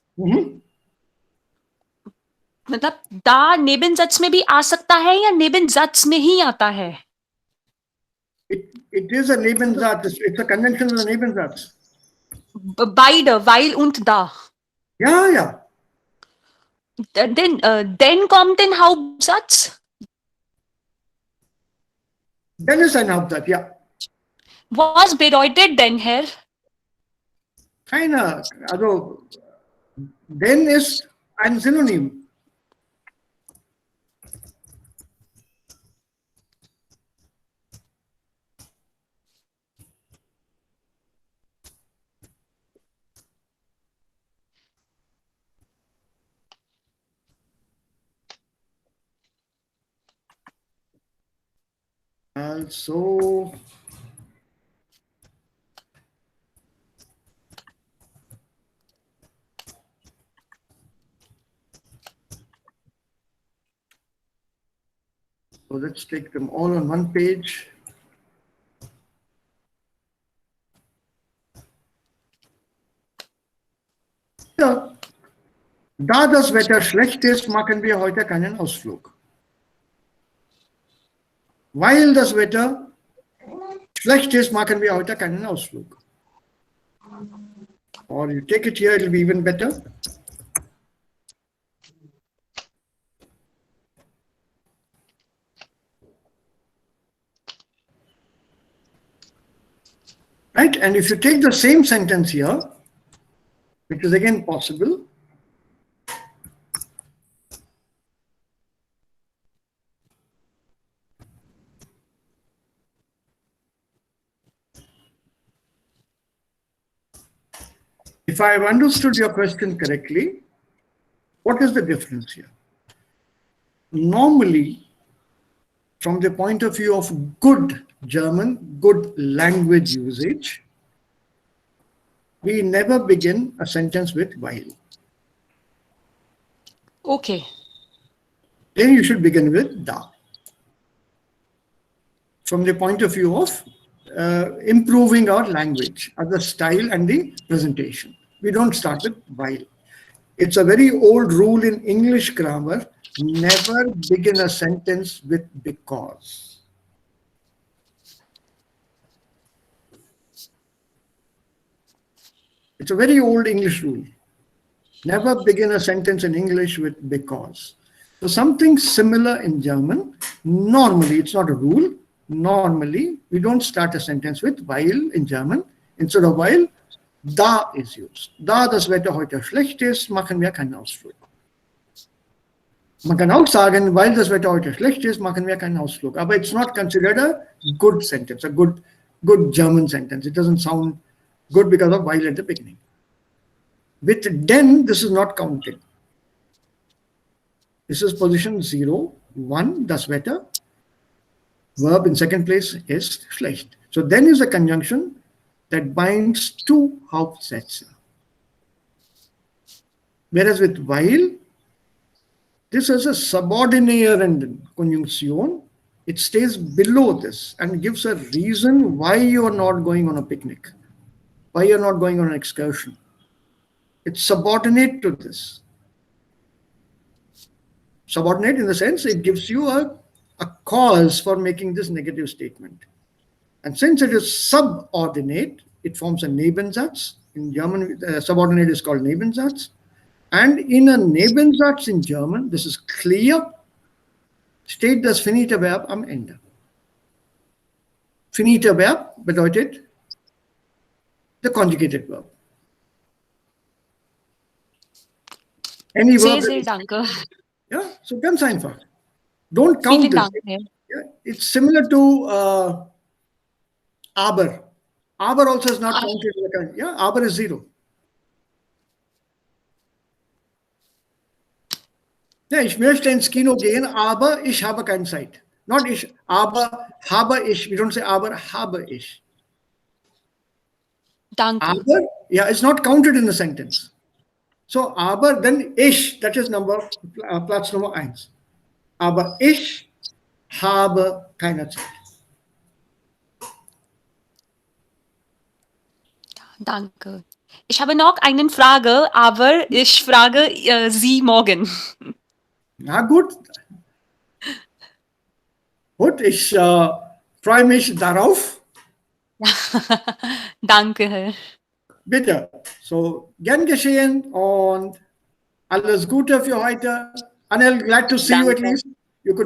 मतलब दा नेबेंसत्स में भी आ सकता है या नेबेंसत्स में ही आता है? It is a Nebensatz. It's a conjunction with a Nebensatz. Beide, weil und da. Ja, ja. Then kommt ein Hauptsatz. Then ist ein Hauptsatz, ja. Was bedeutet denn, Herr? Keiner. Also, then ist ein Synonym. Also, so let's take them all on one page. Ja. Da das Wetter schlecht ist, machen wir heute keinen Ausflug. Weil das Wetter schlecht ist, machen wir heute keinen Ausflug. Or you take it here, it will be even better. Right? And if you take the same sentence here, which is again possible, if I have understood your question correctly, what is the difference here? Normally, from the point of view of good German, good language usage, we never begin a sentence with while. Okay. Then you should begin with da. From the point of view of improving our language, the style and the presentation. We don't start with while. It's a very old rule in English grammar, never begin a sentence with because. It's a very old English rule. Never begin a sentence in English with because. So something similar in German, normally, it's not a rule, normally we don't start a sentence with while in German. Instead of while, da is used. Da das Wetter heute schlecht ist, machen wir keinen Ausflug. Man kann auch sagen, weil das Wetter heute schlecht ist, machen wir keinen Ausflug. Aber it's not considered a good sentence, a good German sentence. It doesn't sound good because of while at the beginning. With then, this is not counted. This is position 0, 1, das Wetter. Verb in second place is schlecht. So then is a conjunction that binds two Hauptsätze. Whereas with while, this is a subordinierenden Konjunktion. It stays below this and gives a reason why you are not going on a picnic, why you are not going on an excursion. It's subordinate to this. Subordinate in the sense it gives you a cause for making this negative statement. And since it is subordinate, it forms a Nebensatz. In German, subordinate is called Nebensatz. And in a Nebensatz in German, this is clear, steht das finite Verb am Ende. Finite Verb bedeutet the conjugated verb. Any Sehr, verb. sehr danke. Yeah, so ganz einfach. Don't count Vielen this. Dank. Herr. Yeah, it's similar to aber. Aber also is not counted in the kind. Yeah, aber is 0. Ja, ich möchte ins Kino gehen, aber ich habe keine Zeit. Not ich, aber habe ich. We don't say aber, habe ich. Danke. Aber, yeah, it's not counted in the sentence. So, aber, then ich, that is number, Platz Nummer 1. Aber ich habe keine Zeit. Danke. Ich habe noch eine Frage, aber ich frage Sie morgen. Na gut. Gut, ich freue mich darauf. Danke, Herr. Bitte. So, gern geschehen und alles Gute für heute. Anel, glad to see you at Danke. least.